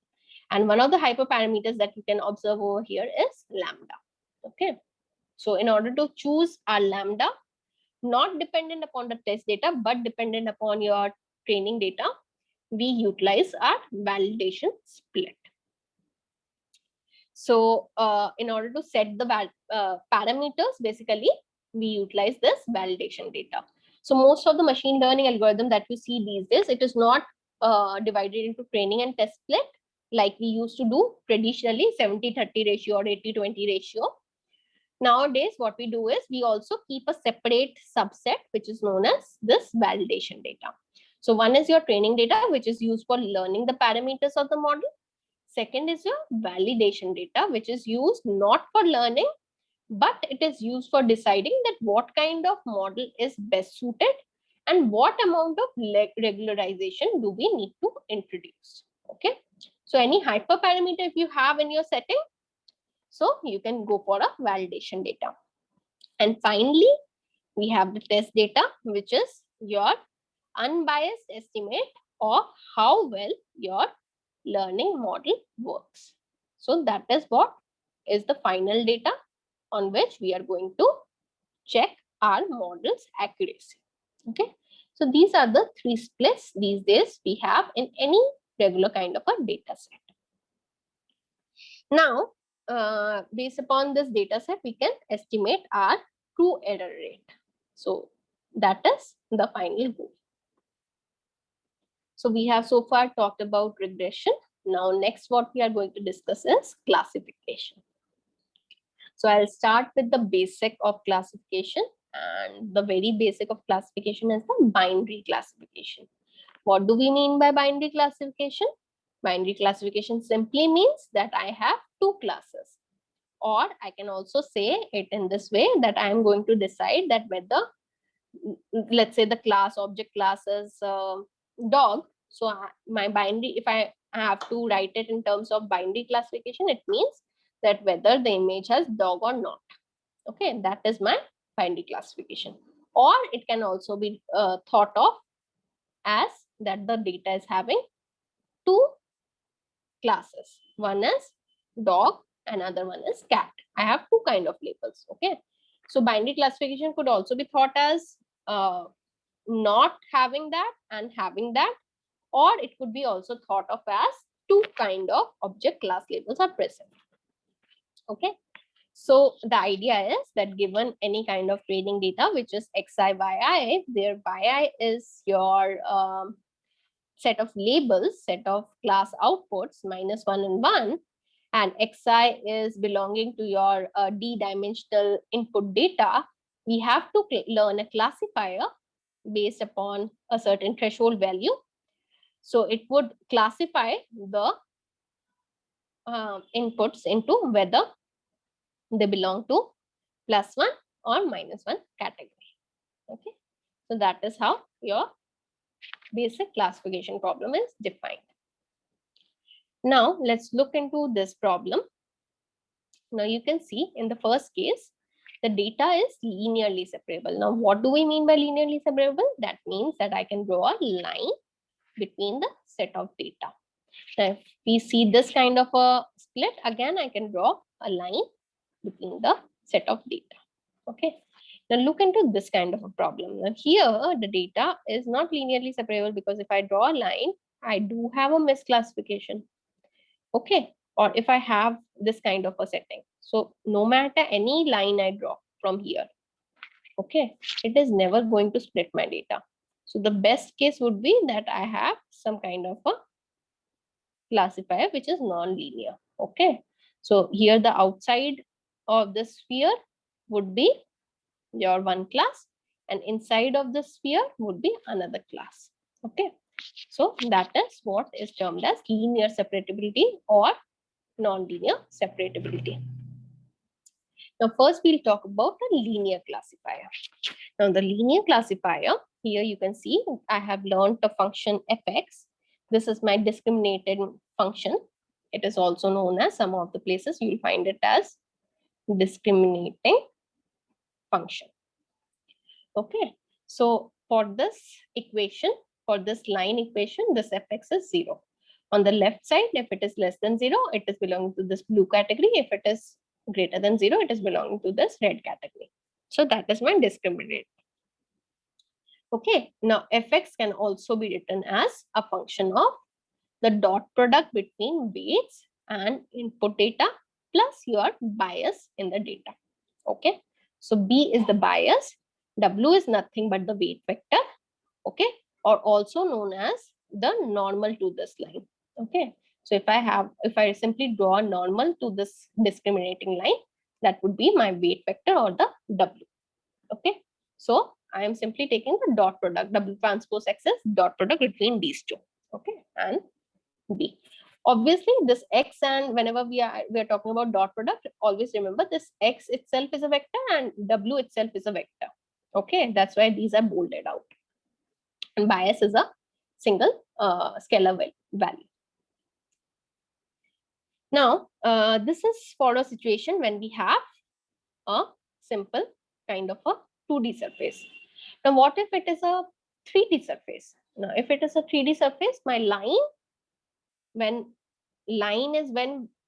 And one of the hyperparameters that you can observe over here is lambda. Okay, so in order to choose our lambda, not dependent upon the test data, but dependent upon your training data, we utilize our validation split. So in order to set the parameters, basically, we utilize this validation data. So most of the machine learning algorithm that you see these days, it is not divided into training and test split like we used to do traditionally, 70-30 ratio or 80-20 ratio. Nowadays, what we do is we also keep a separate subset, which is known as this validation data. So one is your training data, which is used for learning the parameters of the model. Second is your validation data, which is used not for learning, but it is used for deciding that what kind of model is best suited and what amount of regularization do we need to introduce. Okay. So any hyperparameter if you have in your setting, so you can go for a validation data. And finally, we have the test data, which is your unbiased estimate of how well your learning model works. So that is what is the final data on which we are going to check our model's accuracy. Okay. So these are the three splits these days we have in any regular kind of a data set. Now, based upon this data set, we can estimate our true error rate. So that is the final goal. So we have so far talked about regression. Now, next what we are going to discuss is classification. So I'll start with the basic of classification, and the very basic of classification is the binary classification. What do we mean by binary classification? Binary classification simply means that I have two classes, or I can also say it in this way, that I am going to decide that whether, let's say the class object class is dog. So my binary, if I have to write it in terms of binary classification, it means that whether the image has dog or not. Okay, that is my binary classification. Or it can also be thought of as that the data is having two classes. One is dog, another one is cat. I have two kind of labels. Okay, so binary classification could also be thought as not having that and having that, or it could be also thought of as two kind of object class labels are present. Okay, so the idea is that given any kind of training data, which is xi, yi, where yi is your set of labels, set of class outputs, -1 and 1, and xi is belonging to your d-dimensional input data, we have to learn a classifier based upon a certain threshold value. So it would classify the inputs into whether they belong to +1 or -1 category. Okay, so that is how your basic classification problem is defined. Now let's look into this problem. Now you can see in the first case, the data is linearly separable. Now what do we mean by linearly separable? That means that I can draw a line between the set of data. Now if we see this kind of a split, again I can draw a line between the set of data. Okay. Now look into this kind of a problem. Now here the data is not linearly separable because if I draw a line, I do have a misclassification. Okay. Or if I have this kind of a setting. So no matter any line I draw from here, okay, it is never going to split my data. So the best case would be that I have some kind of a classifier which is non-linear. Okay. So here the outside of the sphere would be your one class, and inside of the sphere would be another class. Okay. So that is what is termed as linear separability or non-linear separability. Now first we'll talk about the linear classifier. Now the linear classifier, here you can see I have learned the function fx. This is my discriminating function. It is also known as, some of the places you'll find it as discriminating function. Okay, so for this equation, for this line equation, this fx is 0. On the left side, if it is less than 0, it is belonging to this blue category. If it is greater than 0, it is belonging to this red category. So that is my discriminant. Okay, now fx can also be written as a function of the dot product between weights and input data plus your bias in the data. Okay, so b is the bias, w is nothing but the weight vector, okay, or also known as the normal to this line. Okay, so if I simply draw a normal to this discriminating line, That would be my weight vector or the W. Okay. So I am simply taking the dot product. W transpose X is dot product between these two. Okay. And B. Obviously, this X, and whenever we are talking about dot product, always remember this X itself is a vector and W itself is a vector. Okay. That's why these are bolded out. And bias is a single scalar value. Now, this is for a situation when we have a simple kind of a 2D surface. Now, what if it is a 3D surface? Now, if it is a 3D surface, my line, when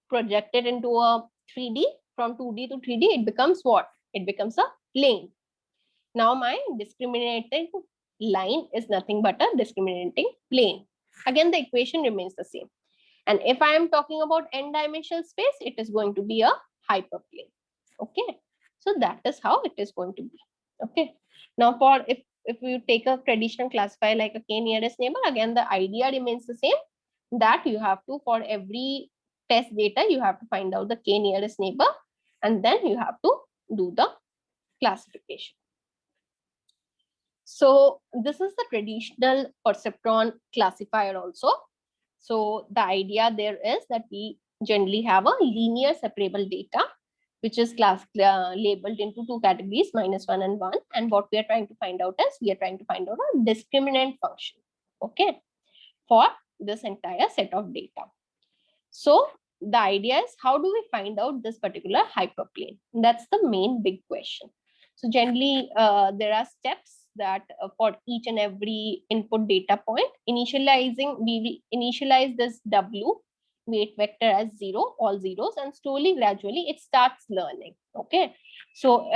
projected into a 3D, from 2D to 3D, it becomes what? It becomes a plane. Now, my discriminating line is nothing but a discriminating plane. Again, the equation remains the same. And if I am talking about n-dimensional space, it is going to be a hyperplane. Okay. So that is how it is going to be. Okay. Now, for if you take a traditional classifier like a k nearest neighbor, again, the idea remains the same, that you have to, for every test data, you have to find out the k nearest neighbor, and then you have to do the classification. So this is the traditional perceptron classifier also. So the idea there is that we generally have a linear separable data, which is labeled into two categories, -1 and 1. And what we are trying to find out is, we are trying to find out a discriminant function, okay, for this entire set of data. So the idea is, how do we find out this particular hyperplane? That's the main big question. So generally, there are steps that for each and every input data point, we initialize this W weight vector as 0, all zeros, and slowly, gradually, it starts learning. Okay. So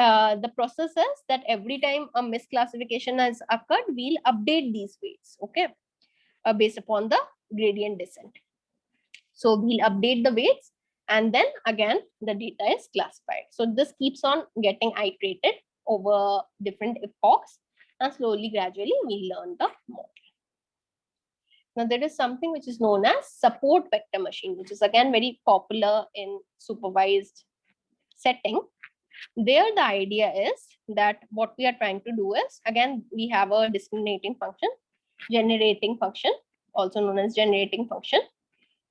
the process is that every time a misclassification has occurred, we'll update these weights, okay, based upon the gradient descent. So we'll update the weights, and then again, the data is classified. So this keeps on getting iterated over different epochs, and slowly, gradually, we learn the model. Now, there is something which is known as support vector machine, which is again very popular in supervised setting. There, the idea is that what we are trying to do is, again, we have a discriminating function, generating function, also known as generating function,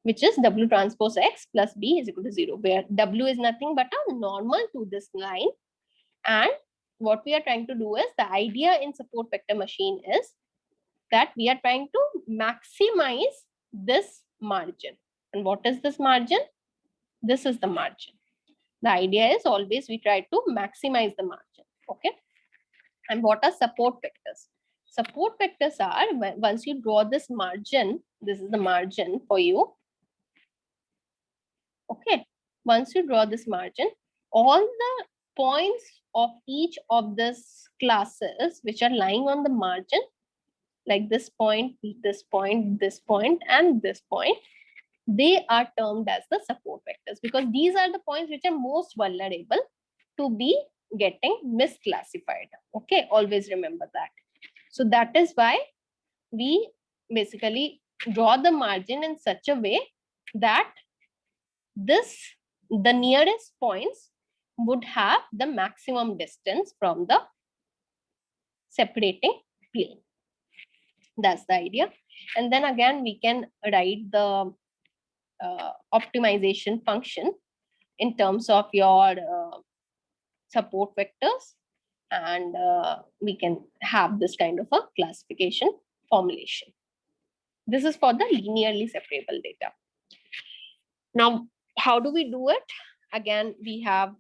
which is W transpose X plus B is equal to 0, where W is nothing but a normal to this line. And what we are trying to do is, the idea in support vector machine is that we are trying to maximize this margin. And what is this margin? This is the margin. The idea is always we try to maximize the margin. Okay. And what are support vectors? Support vectors are, once you draw this margin, this is the margin for you. Okay. Once you draw this margin, all the points of each of these classes which are lying on the margin, like this point, this point, this point, and this point, they are termed as the support vectors, because these are the points which are most vulnerable to be getting misclassified. Okay, always remember that. So that is why we basically draw the margin in such a way that the nearest points would have the maximum distance from the separating plane. That's the idea. And then again, we can write the optimization function in terms of your support vectors, and we can have this kind of a classification formulation. This is for the linearly separable data. Now, how do we do it? Again, we have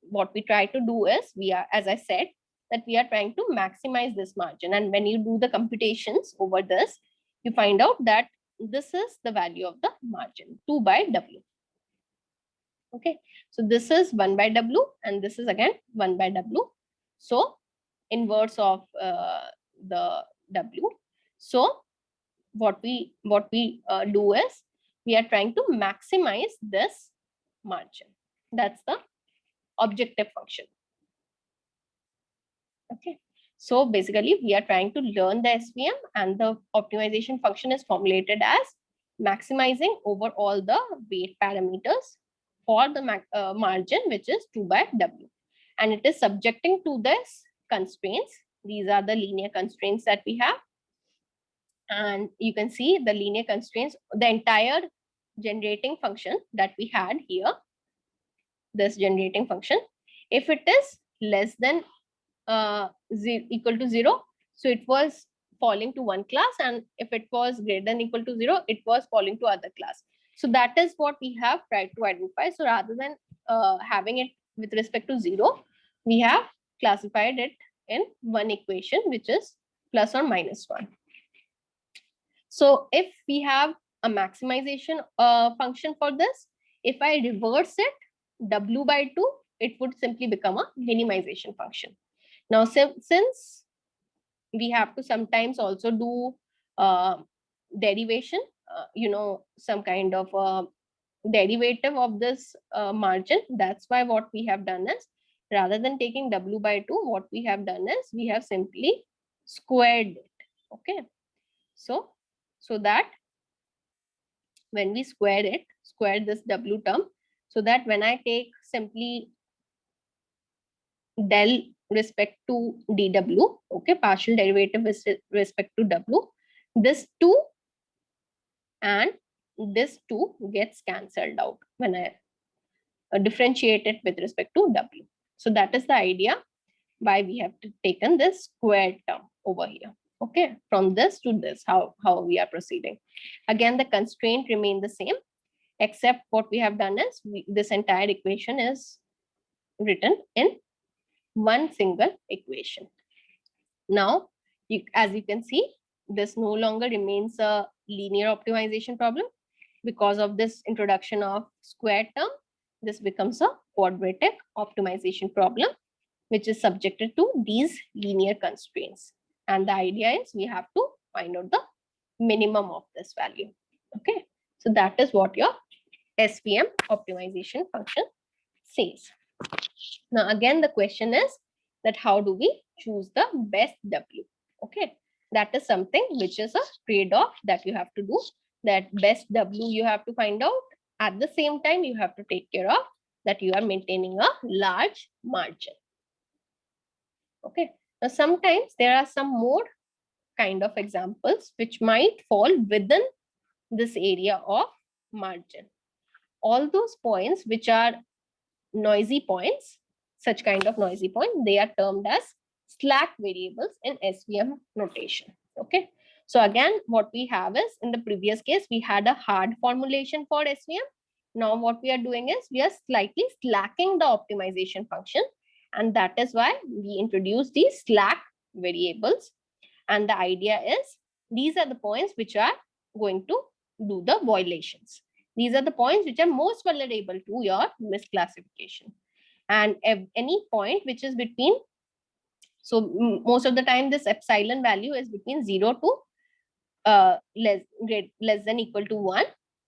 what we try to do is, we are, as I said, that we are trying to maximize this margin. And when you do the computations over this, you find out that this is the value of the margin, 2 by W. Okay, so this is 1 by W, and this is again 1 by W. So inverse of the W. So what we do is, we are trying to maximize this margin. That's the objective function. Okay, so basically we are trying to learn the SVM, and the optimization function is formulated as maximizing over all the weight parameters for the margin, which is 2 by W. And it is subjecting to this constraints. These are the linear constraints that we have. And you can see the linear constraints, the entire generating function that we had here, this generating function, if it is less than equal to 0, so it was falling to one class, and if it was greater than equal to 0, it was falling to other class. So that is what we have tried to identify. So rather than having it with respect to 0, we have classified it in one equation, which is plus or minus 1. So if we have a maximization function for this, if I reverse it, W by 2, it would simply become a minimization function. Now, since we have to sometimes also do derivation, some kind of derivative of this margin, that's why what we have done is, rather than taking W by 2, what we have done is we have simply squared it. Okay, so that when we square this W term, so that when I take simply del respect to dw, okay, partial derivative with respect to w, this 2 and this 2 gets cancelled out when I differentiate it with respect to w. So that is the idea why we have taken this squared term over here. Okay, from this to this, how we are proceeding. Again, the constraint remain the same, except what we have done is this entire equation is written in one single equation. Now, as you can see, this no longer remains a linear optimization problem. Because of this introduction of square term, this becomes a quadratic optimization problem, which is subjected to these linear constraints. And the idea is we have to find out the minimum of this value. Okay, so that is what your SVM optimization function says. Now, again, the question is that how do we choose the best W? Okay, that is something which is a trade-off that you have to do. That best W you have to find out. At the same time, you have to take care of that you are maintaining a large margin. Okay, now sometimes there are some more kind of examples which might fall within this area of margin. All those points which are noisy points, such kind of noisy point, they are termed as slack variables in SVM notation. Okay, so again, what we have is, in the previous case, we had a hard formulation for SVM. Now what we are doing is we are slightly slacking the optimization function, and that is why we introduce these slack variables. And the idea is these are the points which are going to do the violations. These are the points which are most vulnerable to your misclassification. And any point which is between, so most of the time this epsilon value is between 0 to less than equal to 1.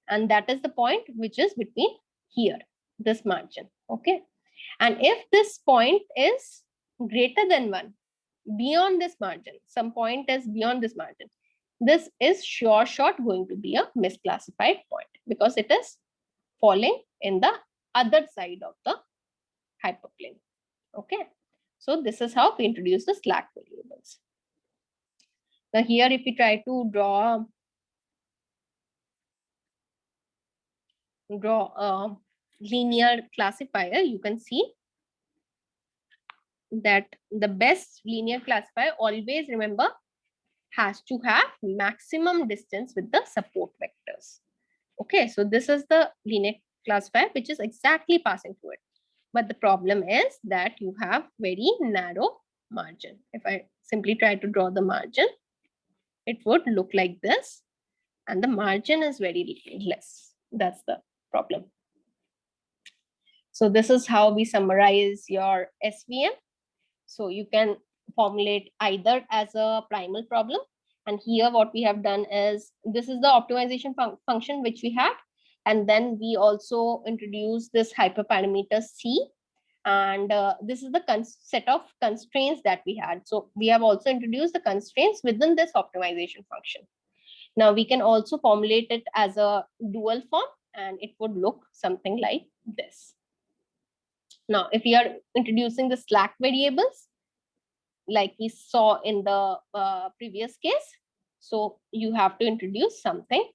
And that is the point which is between here, this margin. Okay. And if this point is greater than 1, beyond this margin, some point is beyond this margin, this is sure shot going to be a misclassified point because it is falling in the other side of the hyperplane. Okay, so this is how we introduce the slack variables. Now here, if we try to draw a linear classifier, you can see that the best linear classifier, always remember, has to have maximum distance with the support vectors. Okay, so this is the linear classifier which is exactly passing through it. But the problem is that you have very narrow margin. If I simply try to draw the margin, it would look like this, and the margin is very less. That's the problem. So this is how we summarize your SVM. So you can formulate either as a primal problem, and here what we have done is, this is the optimization function which we had, and then we also introduced this hyperparameter C, and this is the set of constraints that we had. So we have also introduced the constraints within this optimization function. Now we can also formulate it as a dual form, and it would look something like this. Now, if we are introducing the slack variables, like we saw in the previous case, so you have to introduce something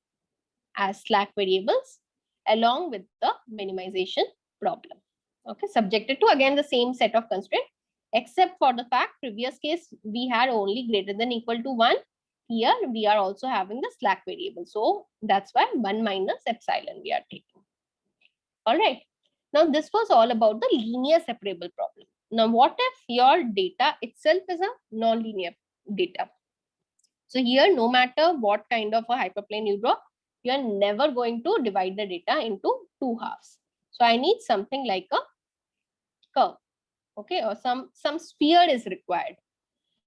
as slack variables along with the minimization problem. Okay, subjected to again the same set of constraints, except for the fact previous case we had only greater than equal to 1. Here we are also having the slack variable. So that's why 1 minus epsilon we are taking. All right. Now this was all about the linear separable problem. Now what if your data itself is a non-linear data? So here, no matter what kind of a hyperplane you draw, you are never going to divide the data into two halves. So I need something like a curve, okay, or some sphere is required.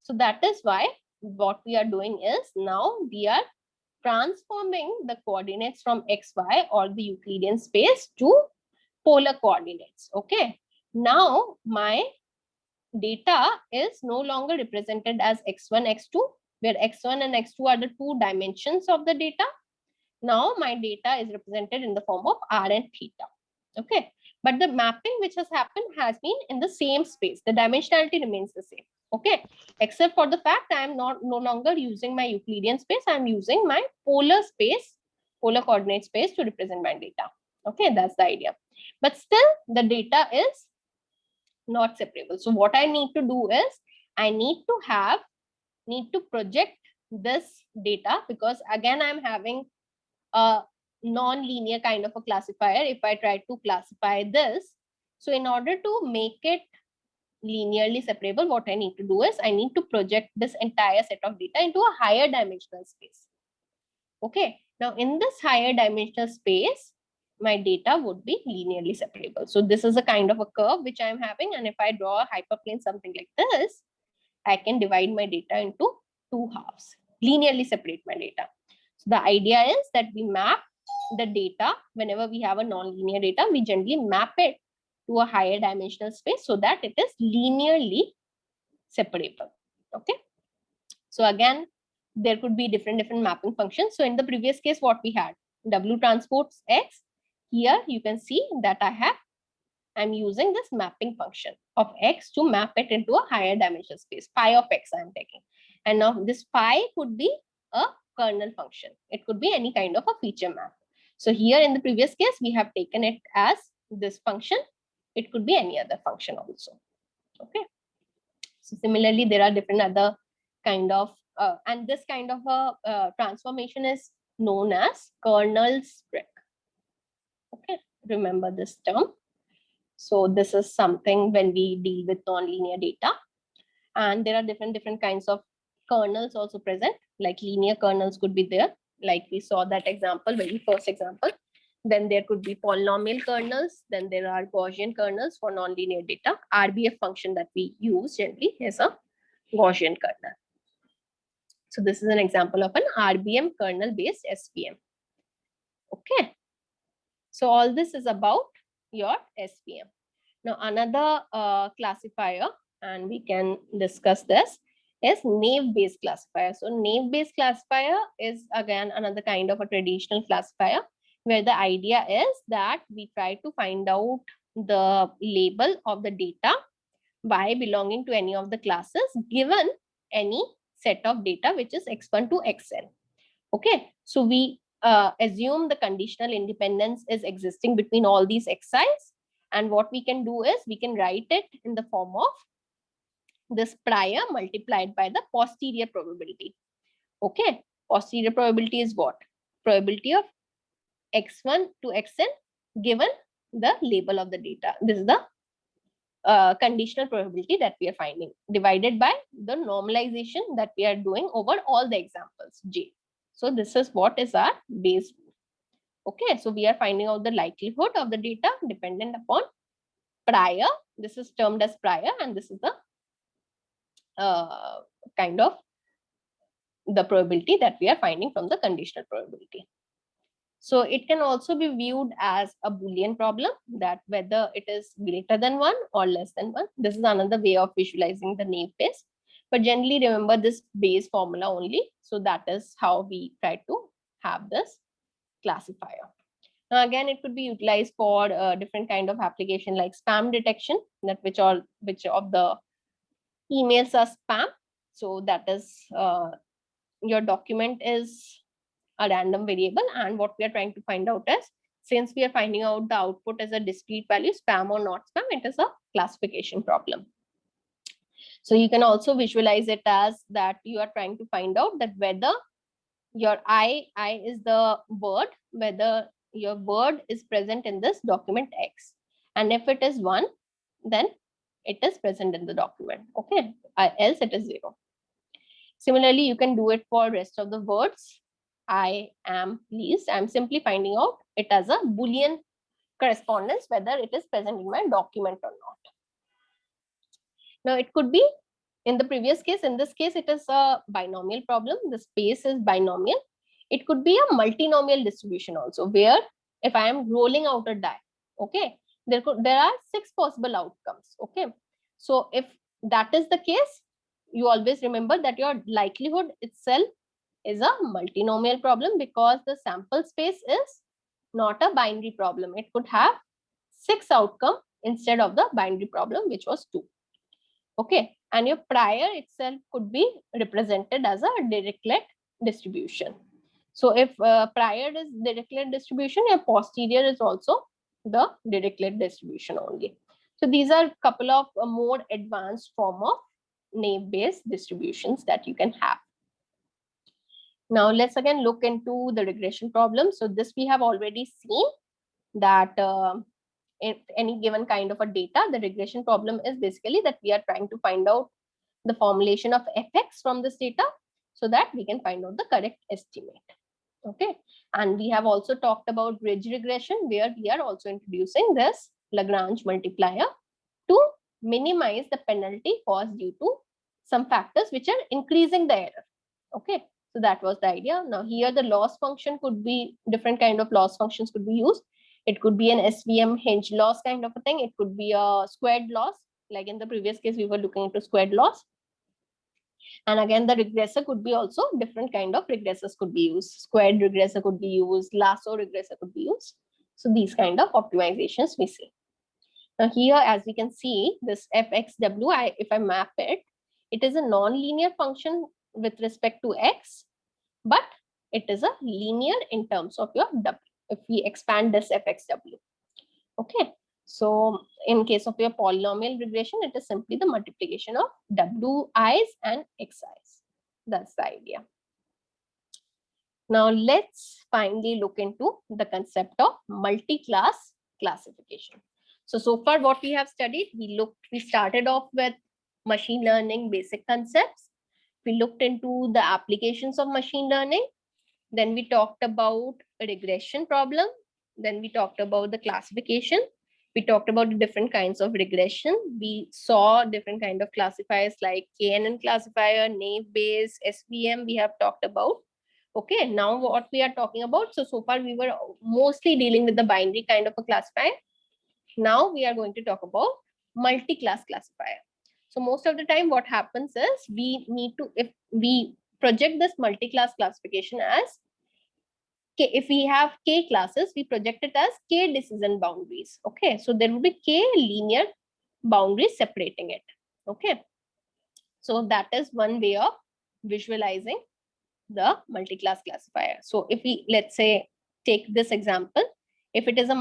So that is why what we are doing is now we are transforming the coordinates from xy or the Euclidean space to polar coordinates. Okay, now my data is no longer represented as x1, x2, where x1 and x2 are the two dimensions of the data. Now my data is represented in the form of r and theta. Okay, but the mapping which has happened has been in the same space. The dimensionality remains the same. Okay, except for the fact I am no longer using my Euclidean space. I am using my polar space, polar coordinate space to represent my data. Okay, that's the idea. But still, the data is not separable. So what I need to do is I need to project this data, because again I'm having a non-linear kind of a classifier. If I try to classify this, so in order to make it linearly separable, what I need to do is I need to project this entire set of data into a higher dimensional space. Okay, now in this higher dimensional space, my data would be linearly separable. So this is a kind of a curve which I'm having, and if I draw a hyperplane something like this, I can divide my data into two halves, linearly separate my data. So the idea is that we map the data whenever we have a non-linear data, we generally map it to a higher dimensional space so that it is linearly separable. Okay. So again, there could be different mapping functions. So in the previous case, what we had, W transports X. Here you can see that I'm using this mapping function of X to map it into a higher dimensional space. Phi of X I'm taking. And now this phi could be a kernel function. It could be any kind of a feature map. So here in the previous case, we have taken it as this function. It could be any other function also. Okay. So similarly, there are different other kind of, and this kind of a transformation is known as kernel split. Okay, remember this term. So this is something when we deal with non-linear data, and there are different kinds of kernels also present, like linear kernels could be there, like we saw that example, very first example. Then there could be polynomial kernels. Then there are Gaussian kernels for non-linear data. RBF function that we use generally is a Gaussian kernel. So this is an example of an RBM kernel based SVM. Okay. So all this is about your SVM. Now another classifier, and we can discuss this, is naive based classifier. So naive based classifier is again another kind of a traditional classifier, where the idea is that we try to find out the label of the data by belonging to any of the classes given any set of data which is x1 to xn. Okay, so we assume the conditional independence is existing between all these xi's, and what we can do is we can write it in the form of this prior multiplied by the posterior probability. Okay, posterior probability is what? Probability of x1 to xn given the label of the data. This is the conditional probability that we are finding, divided by the normalization that we are doing over all the examples, J. So this is what is our base rule. Okay, so we are finding out the likelihood of the data dependent upon prior. This is termed as prior, and this is the kind of the probability that we are finding from the conditional probability. So it can also be viewed as a Boolean problem, that whether it is greater than 1 or less than 1. This is another way of visualizing the naive Bayes. But generally remember this Bayes formula only. So that is how we try to have this classifier. Now again, it could be utilized for different kind of application like spam detection, that which of the emails are spam. So that is your document is a random variable, and what we are trying to find out is, since we are finding out the output as a discrete value, spam or not spam, it is a classification problem. So you can also visualize it as that you are trying to find out that whether your I is the word, whether your word is present in this document X. And if it is 1, then it is present in the document. Okay, else it is 0. Similarly, you can do it for rest of the words. I am pleased. I'm simply finding out it as a Boolean correspondence, whether it is present in my document or not. Now, it could be in the previous case, in this case, it is a binomial problem. The space is binomial. It could be a multinomial distribution also, where if I am rolling out a die, okay, there are 6 possible outcomes. Okay, so if that is the case, you always remember that your likelihood itself is a multinomial problem, because the sample space is not a binary problem. It could have 6 outcomes instead of the binary problem, which was 2. Okay, and your prior itself could be represented as a Dirichlet distribution. So if prior is Dirichlet distribution, your posterior is also the Dirichlet distribution only. So these are a couple of more advanced form of naive-Bayes distributions that you can have. Now let's again look into the regression problem. So this we have already seen that in any given kind of a data, the regression problem is basically that we are trying to find out the formulation of fx from this data so that we can find out the correct estimate. Okay, and we have also talked about ridge regression, where we are also introducing this Lagrange multiplier to minimize the penalty caused due to some factors which are increasing the error. Okay, so that was the idea. Now here the loss function could be different kind of loss functions could be used. It could be an SVM hinge loss kind of a thing. It could be a squared loss. Like in the previous case, we were looking into squared loss. And again, the regressor could be also different kind of regressors could be used. Squared regressor could be used. Lasso regressor could be used. So these kind of optimizations we see. Now here, as we can see, this fxw, if I map it, it is a non-linear function with respect to x, but it is a linear in terms of your w. If we expand this fxw, okay. So in case of your polynomial regression, it is simply the multiplication of wi's and xi's. That's the idea. Now let's finally look into the concept of multi-class classification. So far what we have studied, we started off with machine learning basic concepts. We looked into the applications of machine learning. Then we talked about a regression problem. Then we talked about the classification. We talked about the different kinds of regression. We saw different kind of classifiers like KNN classifier, naive-Bayes, SVM we have talked about. Okay, now what we are talking about. So far we were mostly dealing with the binary kind of a classifier. Now we are going to talk about multi-class classifier. So most of the time what happens is we need to, if we project this multi-class classification as K, if we have K classes, we project it as K decision boundaries. Okay, so there will be K linear boundaries separating it. Okay, so that is one way of visualizing the multi-class classifier. So if we, let's say, take this example, if it is a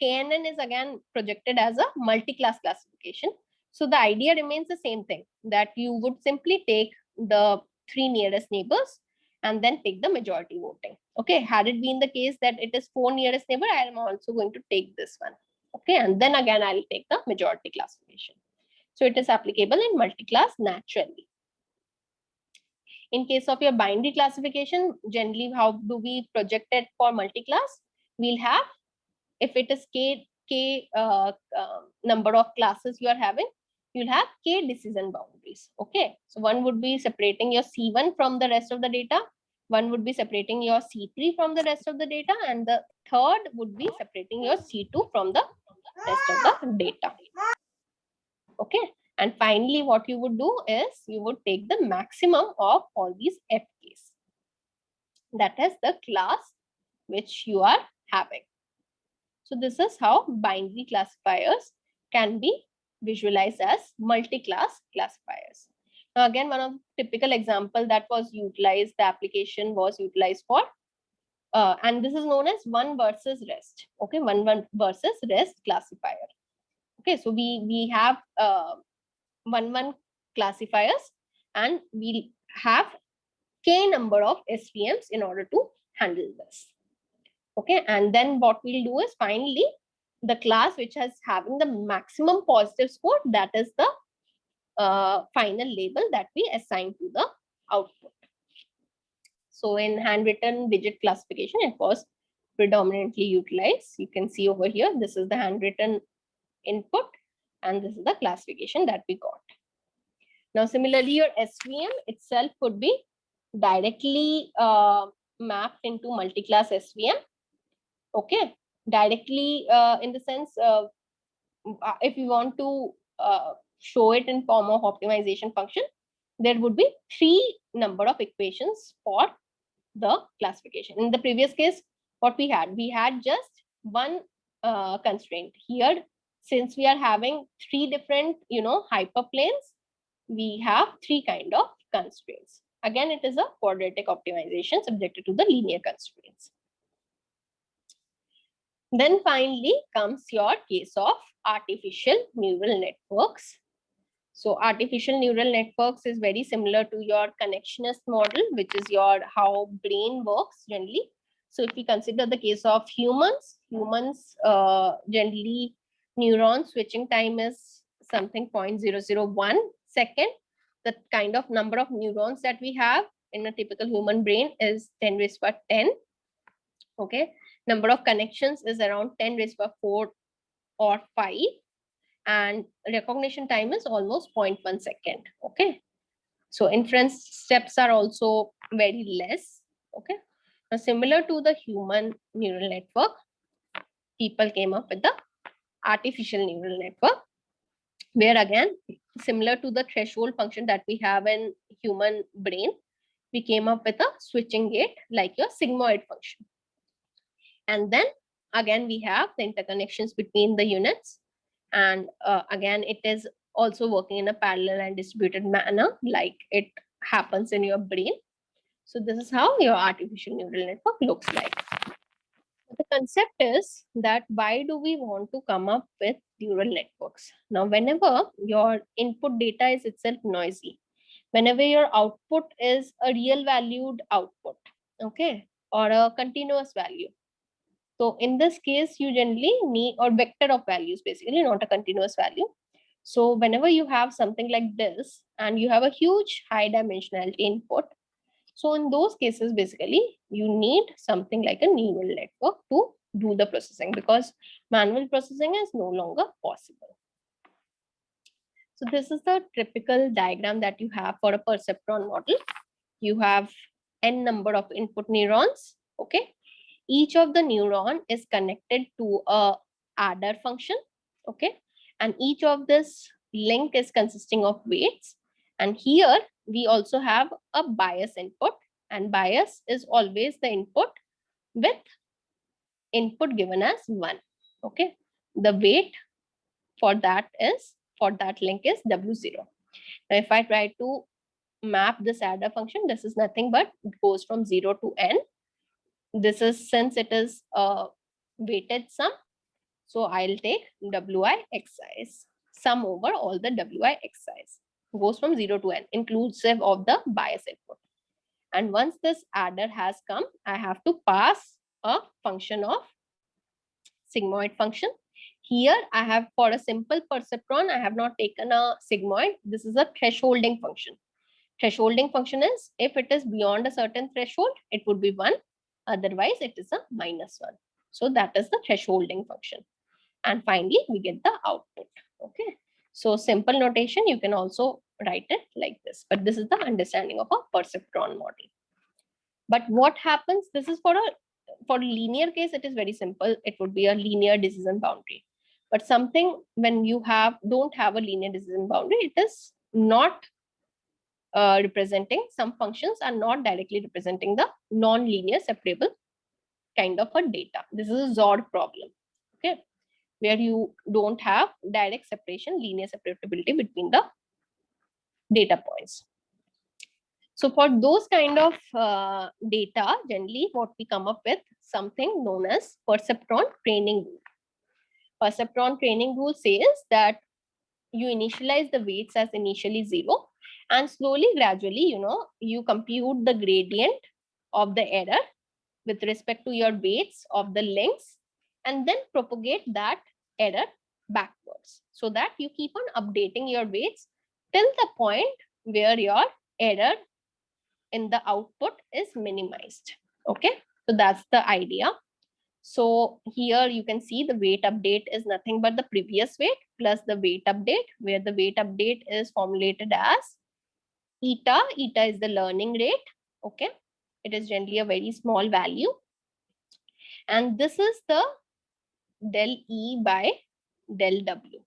KNN is again projected as a multi-class classification. So the idea remains the same thing, that you would simply take the 3 nearest neighbors and then pick the majority voting. Okay, had it been the case that it is 4 nearest neighbor, I am also going to take this one. Okay, and then again I'll take the majority classification. So it is applicable in multi-class naturally. In case of your binary classification, generally how do we project it for multi-class? We'll have, if it is k number of classes you are having, you'll have K decision boundaries. Okay, so one would be separating your C1 from the rest of the data. One would be separating your C3 from the rest of the data. And the third would be separating your C2 from the rest of the data. Okay, and finally what you would do is you would take the maximum of all these FKs. That is the class which you are having. So this is how binary classifiers can be visualized as multi-class classifiers. Now again, one of the typical example that was utilized, the application was utilized for, and this is known as one versus rest. Okay, one versus rest classifier. Okay, so we have one classifiers, and we have k number of SVMs in order to handle this. Okay, and then what we'll do is finally the class which has having the maximum positive score, that is the final label that we assign to the output. So in handwritten digit classification, it was predominantly utilized. You can see over here, this is the handwritten input, and this is the classification that we got. Now, similarly, your SVM itself could be directly mapped into multi-class SVM. Okay, directly in the sense, if you want to show it in form of optimization function, there would be 3 number of equations for the classification. In the previous case, what we had just one constraint. Here, since we are having 3 different, hyperplanes, we have 3 kind of constraints. Again, it is a quadratic optimization subjected to the linear constraints. Then finally comes your case of artificial neural networks. So artificial neural networks is very similar to your connectionist model, which is your how brain works generally. So if we consider the case of humans generally neuron switching time is something 0.001 second. The kind of number of neurons that we have in a typical human brain is 10 raised to 10. Okay, number of connections is around 10 raised to 4 or 5, and recognition time is almost 0.1 second. Okay, so inference steps are also very less. Okay, now similar to the human neural network, people came up with the artificial neural network, where again, similar to the threshold function that we have in human brain, we came up with a switching gate like your sigmoid function. And then again, we have the interconnections between the units. And again, it is also working in a parallel and distributed manner like it happens in your brain. So this is how your artificial neural network looks like. The concept is that why do we want to come up with neural networks? Now, whenever your input data is itself noisy, whenever your output is a real valued output, okay, or a continuous value. So in this case, you generally need, or vector of values, basically, not a continuous value. So whenever you have something like this, and you have a huge high dimensionality input, so in those cases, basically, you need something like a neural network to do the processing, because manual processing is no longer possible. So this is the typical diagram that you have for a perceptron model. You have n number of input neurons. Okay, each of the neuron is connected to a adder function. Okay, and each of this link is consisting of weights. And here we also have a bias input, and bias is always the input with input given as 1. Okay, the weight for that link is W0. Now if I try to map this adder function, this is nothing but it goes from 0 to n. This is, since it is a weighted sum, so I'll take Wi xis, sum over all the Wi xis, goes from 0 to n, inclusive of the bias input. And once this adder has come, I have to pass a function of sigmoid function. Here I have, for a simple perceptron, I have not taken a sigmoid. This is a thresholding function. Thresholding function is, if it is beyond a certain threshold, it would be 1. Otherwise, it is a -1. So that is the thresholding function. And finally, we get the output. Okay. So simple notation, you can also write it like this. But this is the understanding of a perceptron model. But what happens, this is for a linear case, it is very simple. It would be a linear decision boundary. But something when you don't have a linear decision boundary, it is not representing, some functions are not directly representing the non-linear separable kind of a data. This is a XOR problem, okay, where you don't have direct separation, linear separability between the data points. So for those kind of data, generally what we come up with something known as perceptron training rule. Perceptron training rule says that you initialize the weights as initially 0, and slowly, gradually, you compute the gradient of the error with respect to your weights of the lengths, and then propagate that error backwards, so that you keep on updating your weights till the point where your error in the output is minimized. Okay, so that's the idea. So here you can see the weight update is nothing but the previous weight plus the weight update, where the weight update is formulated as eta. Eta is the learning rate. Okay, it is generally a very small value, and this is the del E by del W.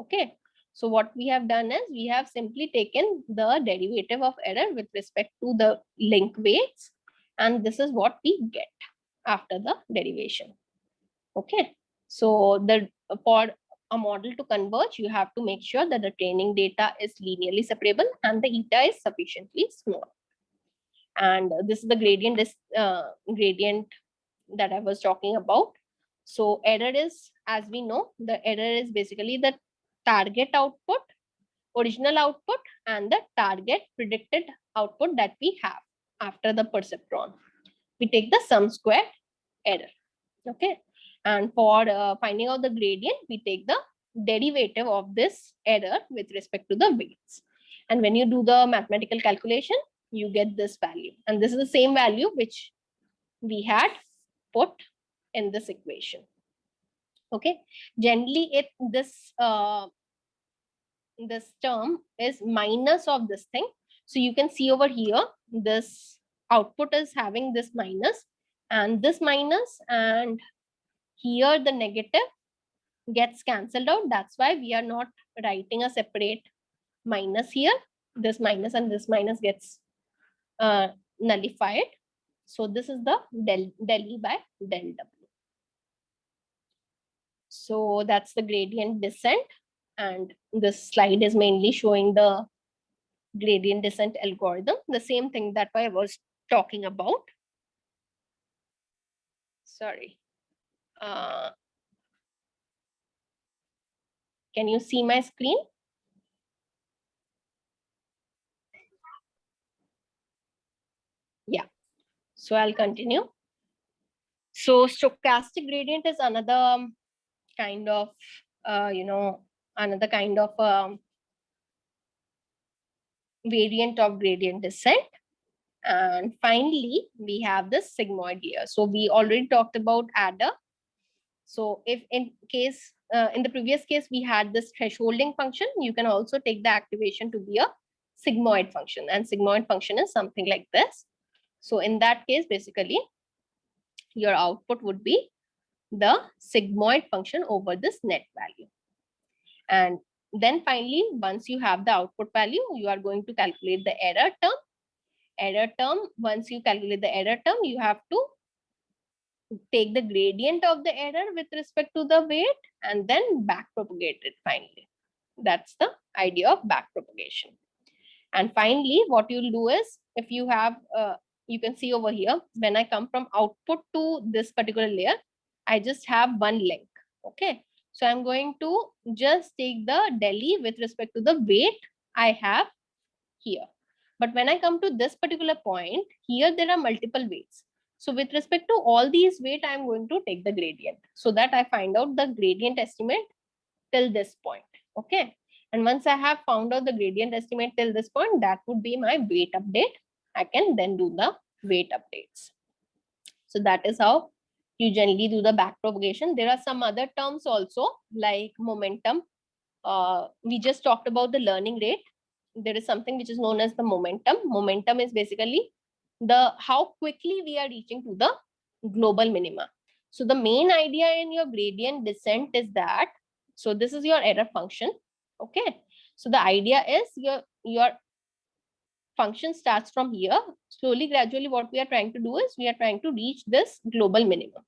Okay, so what we have done is we have simply taken the derivative of error with respect to the link weights, and this is what we get after the derivation. Okay, so for a model to converge, you have to make sure that the training data is linearly separable and the eta is sufficiently small. And this is the gradient that I was talking about. So error is, as we know, the error is basically the target output, original output, and the target predicted output that we have after the perceptron. We take the sum squared error. Okay, and for finding out the gradient, we take the derivative of this error with respect to the weights. And when you do the mathematical calculation, you get this value. And this is the same value which we had put in this equation. Okay, generally this term is minus of this thing. So you can see over here, this output is having this minus and this minus, and here the negative gets cancelled out. That's why we are not writing a separate minus here. This minus and this minus gets nullified. So this is the del E by del W. So that's the gradient descent, and this slide is mainly showing the gradient descent algorithm, the same thing that I was talking about. Sorry. Can you see my screen? Yeah. So I'll continue. So stochastic gradient is another kind of, another kind of variant of gradient descent. And finally, we have the sigmoid layer. So we already talked about adder. So if in the previous case, we had this thresholding function, you can also take the activation to be a sigmoid function, and sigmoid function is something like this. So in that case, basically, your output would be the sigmoid function over this net value. And then finally, once you have the output value, you are going to calculate the error term. Once you calculate the error term, you have to take the gradient of the error with respect to the weight and then backpropagate it finally. That's the idea of backpropagation. And finally, what you'll do is, if you have, you can see over here, when I come from output to this particular layer, I just have one link. Okay, so I'm going to just take the del E with respect to the weight I have here. But when I come to this particular point, here there are multiple weights. So with respect to all these weight, I'm going to take the gradient so that I find out the gradient estimate till this point. Okay. And once I have found out the gradient estimate till this point, that would be my weight update. I can then do the weight updates. So that is how you generally do the backpropagation. There are some other terms also like momentum. We just talked about the learning rate. There is something which is known as the momentum. Momentum is basically how quickly we are reaching to the global minima. So the main idea in your gradient descent is that, so this is your error function. Okay, so the idea is your function starts from here. Slowly, gradually, what we are trying to do is we are trying to reach this global minimum.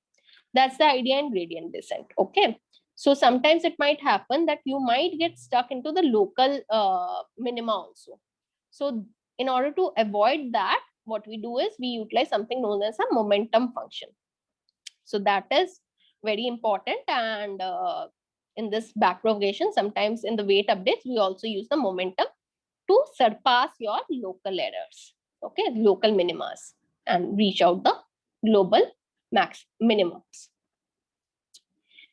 That's the idea in gradient descent. Okay. So sometimes it might happen that you might get stuck into the local minima also. So in order to avoid that, what we do is we utilize something known as a momentum function. So that is very important. And in this backpropagation, sometimes in the weight updates, we also use the momentum to surpass your local errors, okay, local minimas, and reach out the global max minimums.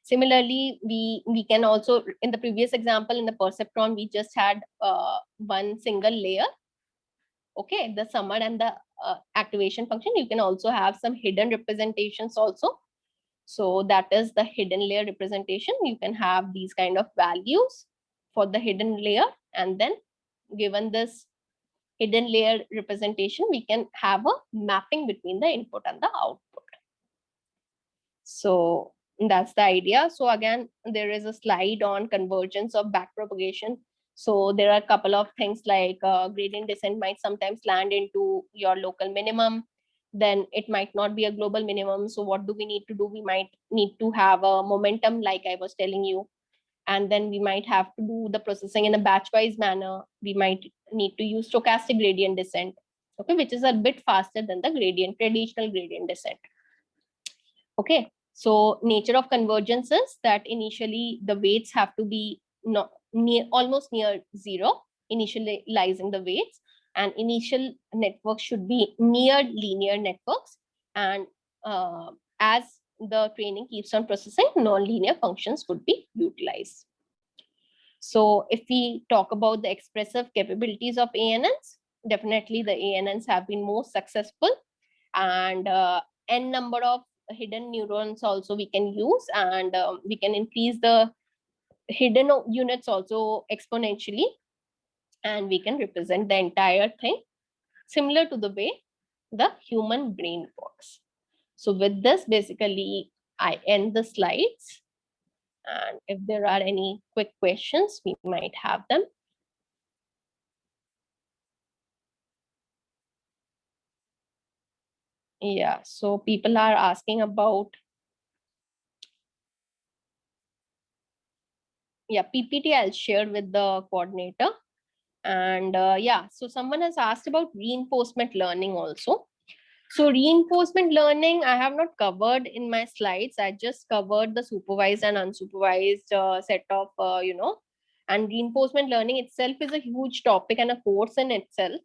Similarly, we can also, in the previous example, in the perceptron, we just had one single layer, okay, the summer and the activation function. You can also have some hidden representations also. So that is the hidden layer representation. You can have these kind of values for the hidden layer, and then given this hidden layer representation, we can have a mapping between the input and the output. So that's the idea. So again, there is a slide on convergence of backpropagation. So there are a couple of things like gradient descent might sometimes land into your local minimum. Then it might not be a global minimum. So what do we need to do? We might need to have a momentum, like I was telling you. And then we might have to do the processing in a batch-wise manner. We might need to use stochastic gradient descent, okay, which is a bit faster than the traditional gradient descent. Okay, so nature of convergence is that initially the weights have to be not near, almost near zero, initializing the weights, and initial networks should be near linear networks. And as the training keeps on processing, non-linear functions would be utilized. So if we talk about the expressive capabilities of ANNs, definitely the ANNs have been more successful, and n number of hidden neurons also we can use, and we can increase the hidden units also exponentially, and we can represent the entire thing similar to the way the human brain works. So with this, basically, I end the slides. And if there are any quick questions, we might have them. Yeah, so people are asking about, yeah, PPT I'll share with the coordinator. And yeah, so someone has asked about reinforcement learning also. So reinforcement learning, I have not covered in my slides. I just covered the supervised and unsupervised set of, and reinforcement learning itself is a huge topic and a course in itself.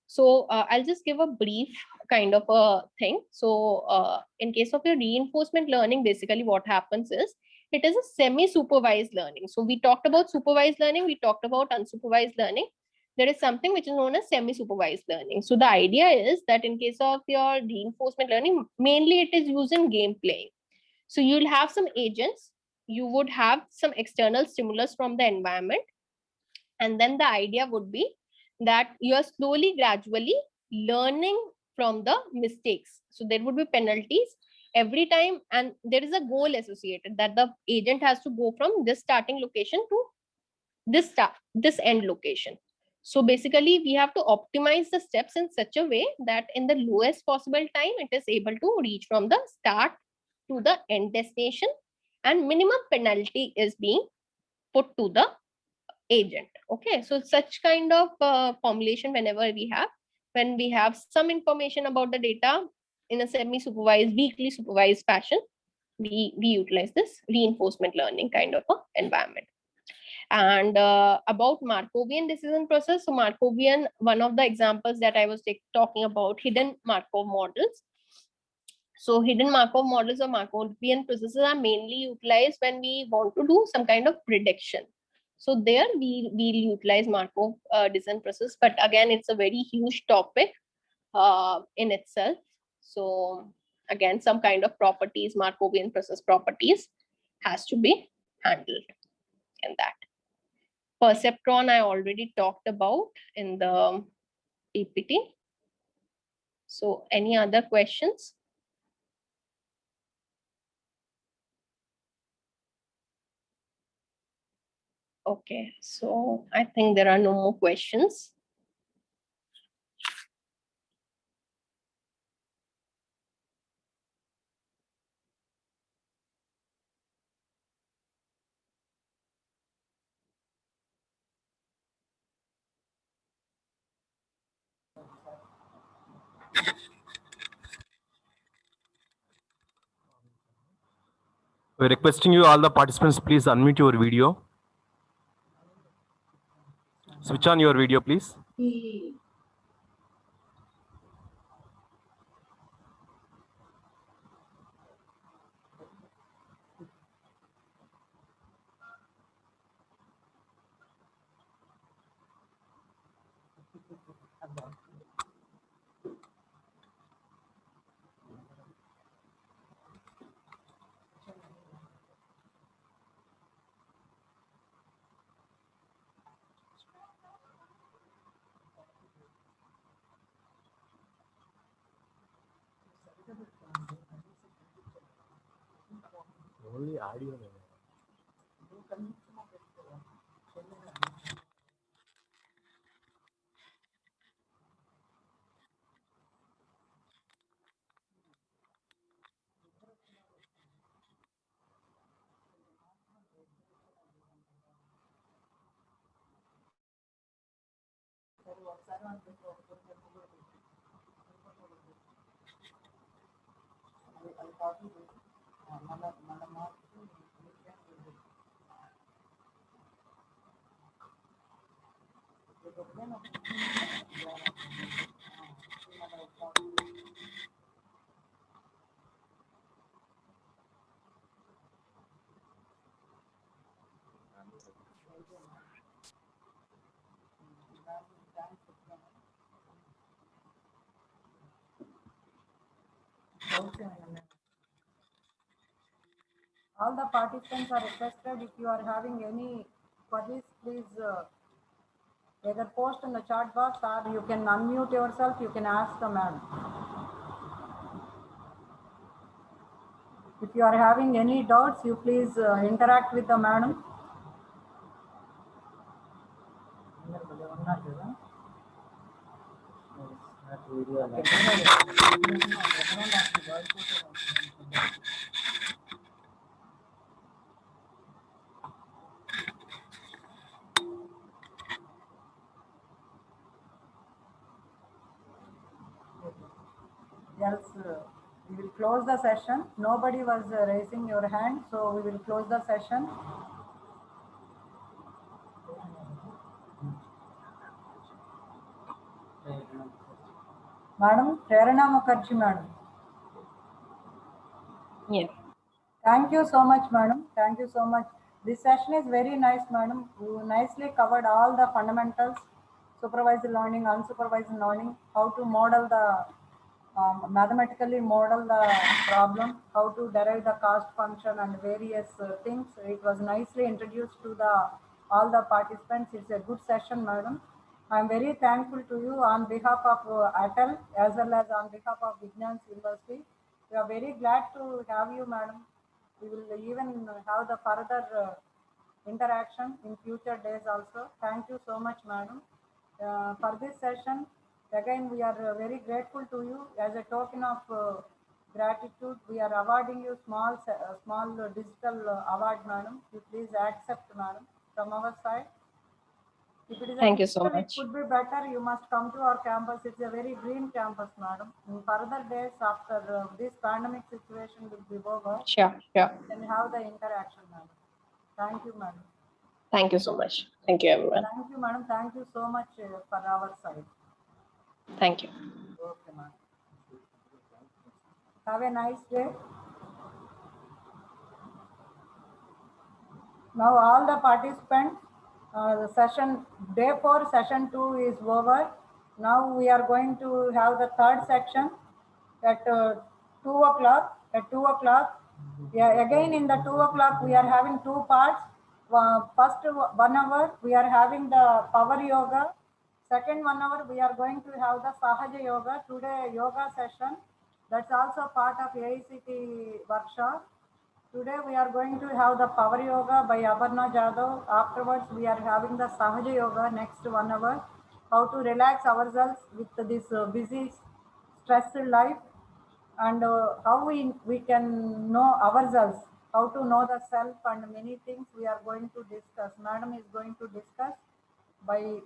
So I'll just give a brief kind of a thing. So in case of your reinforcement learning, basically what happens is it is a semi-supervised learning. So we talked about supervised learning, we talked about unsupervised learning. There is something which is known as semi-supervised learning. So the idea is that in case of your reinforcement learning, mainly it is used in game playing. So you'll have some agents, you would have some external stimulus from the environment, and then the idea would be that you are slowly, gradually learning from the mistakes. So there would be penalties every time, and there is a goal associated that the agent has to go from this starting location to this end location. So basically, we have to optimize the steps in such a way that in the lowest possible time, it is able to reach from the start to the end destination, and minimum penalty is being put to the agent. Okay, so such kind of formulation whenever we have, when we have some information about the data in a semi-supervised, weakly supervised fashion, we utilize this reinforcement learning kind of a environment. And about Markovian decision process, so Markovian, one of the examples that I was talking about, hidden Markov models. So hidden Markov models or Markovian processes are mainly utilized when we want to do some kind of prediction. So there we'll utilize Markov decision process, but again, it's a very huge topic in itself. So again, some kind of properties, Markovian process properties has to be handled in that. Perceptron, I already talked about in the PPT. So any other questions? Okay, so I think there are no more questions. We're requesting you, all the participants, please unmute your video. Switch on your video, please. Only audio. All the participants are requested, if you are having any queries, please either post in the chat box or you can unmute yourself, you can ask the madam. If you are having any doubts, you please interact with the madam. Else, we will close the session. Nobody was raising your hand, so we will close the session. Madam, Prerana Mukherjee, madam. Yeah. Thank you so much, madam. Thank you so much. This session is very nice, madam. You nicely covered all the fundamentals, supervised learning, unsupervised learning, how to model the mathematically model the problem, how to derive the cost function and various things. It was nicely introduced to the all the participants. It's a good session, madam. I am very thankful to you on behalf of ATL as well as on behalf of Vignans University. We are very glad to have you, madam. We will even have the further interaction in future days also. Thank you so much, madam. For this session, again, we are very grateful to you. As a token of gratitude, we are awarding you small digital award, madam. You please accept, madam, from our side. If it is Thank you so physical, much. it could be better. You must come to our campus. It's a very green campus, madam. In further days, after this pandemic situation will be over, Sure. then have the interaction, madam. Thank you, madam. Thank you so much. Thank you, everyone. Thank you, madam. Thank you so much for our side. Thank you. Okay, madam. Have a nice day. Now all the participants, the session day 4, session 2 is over. Now we are going to have the third section at 2 o'clock. At 2 o'clock, yeah, again in the 2 o'clock we are having two parts. First 1 hour we are having the power yoga. Second 1 hour we are going to have the Sahaja yoga. Today yoga session. That's also part of AICT workshop. Today we are going to have the power yoga by Aparna Jadhav. Afterwards we are having the Sahaja yoga next 1 hour. How to relax ourselves with this busy, stressed life, and how we can know ourselves, how to know the self, and many things we are going to discuss. Madam is going to discuss by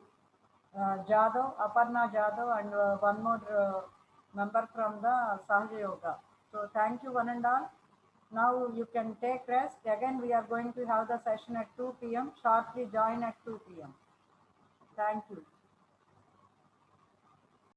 Jadhav, Aparna Jadhav, and one more member from the Sahaja Yoga. So thank you one and all. Now you can take rest. Again, we are going to have the session at 2 p.m. Sharply join at 2 p.m. Thank you.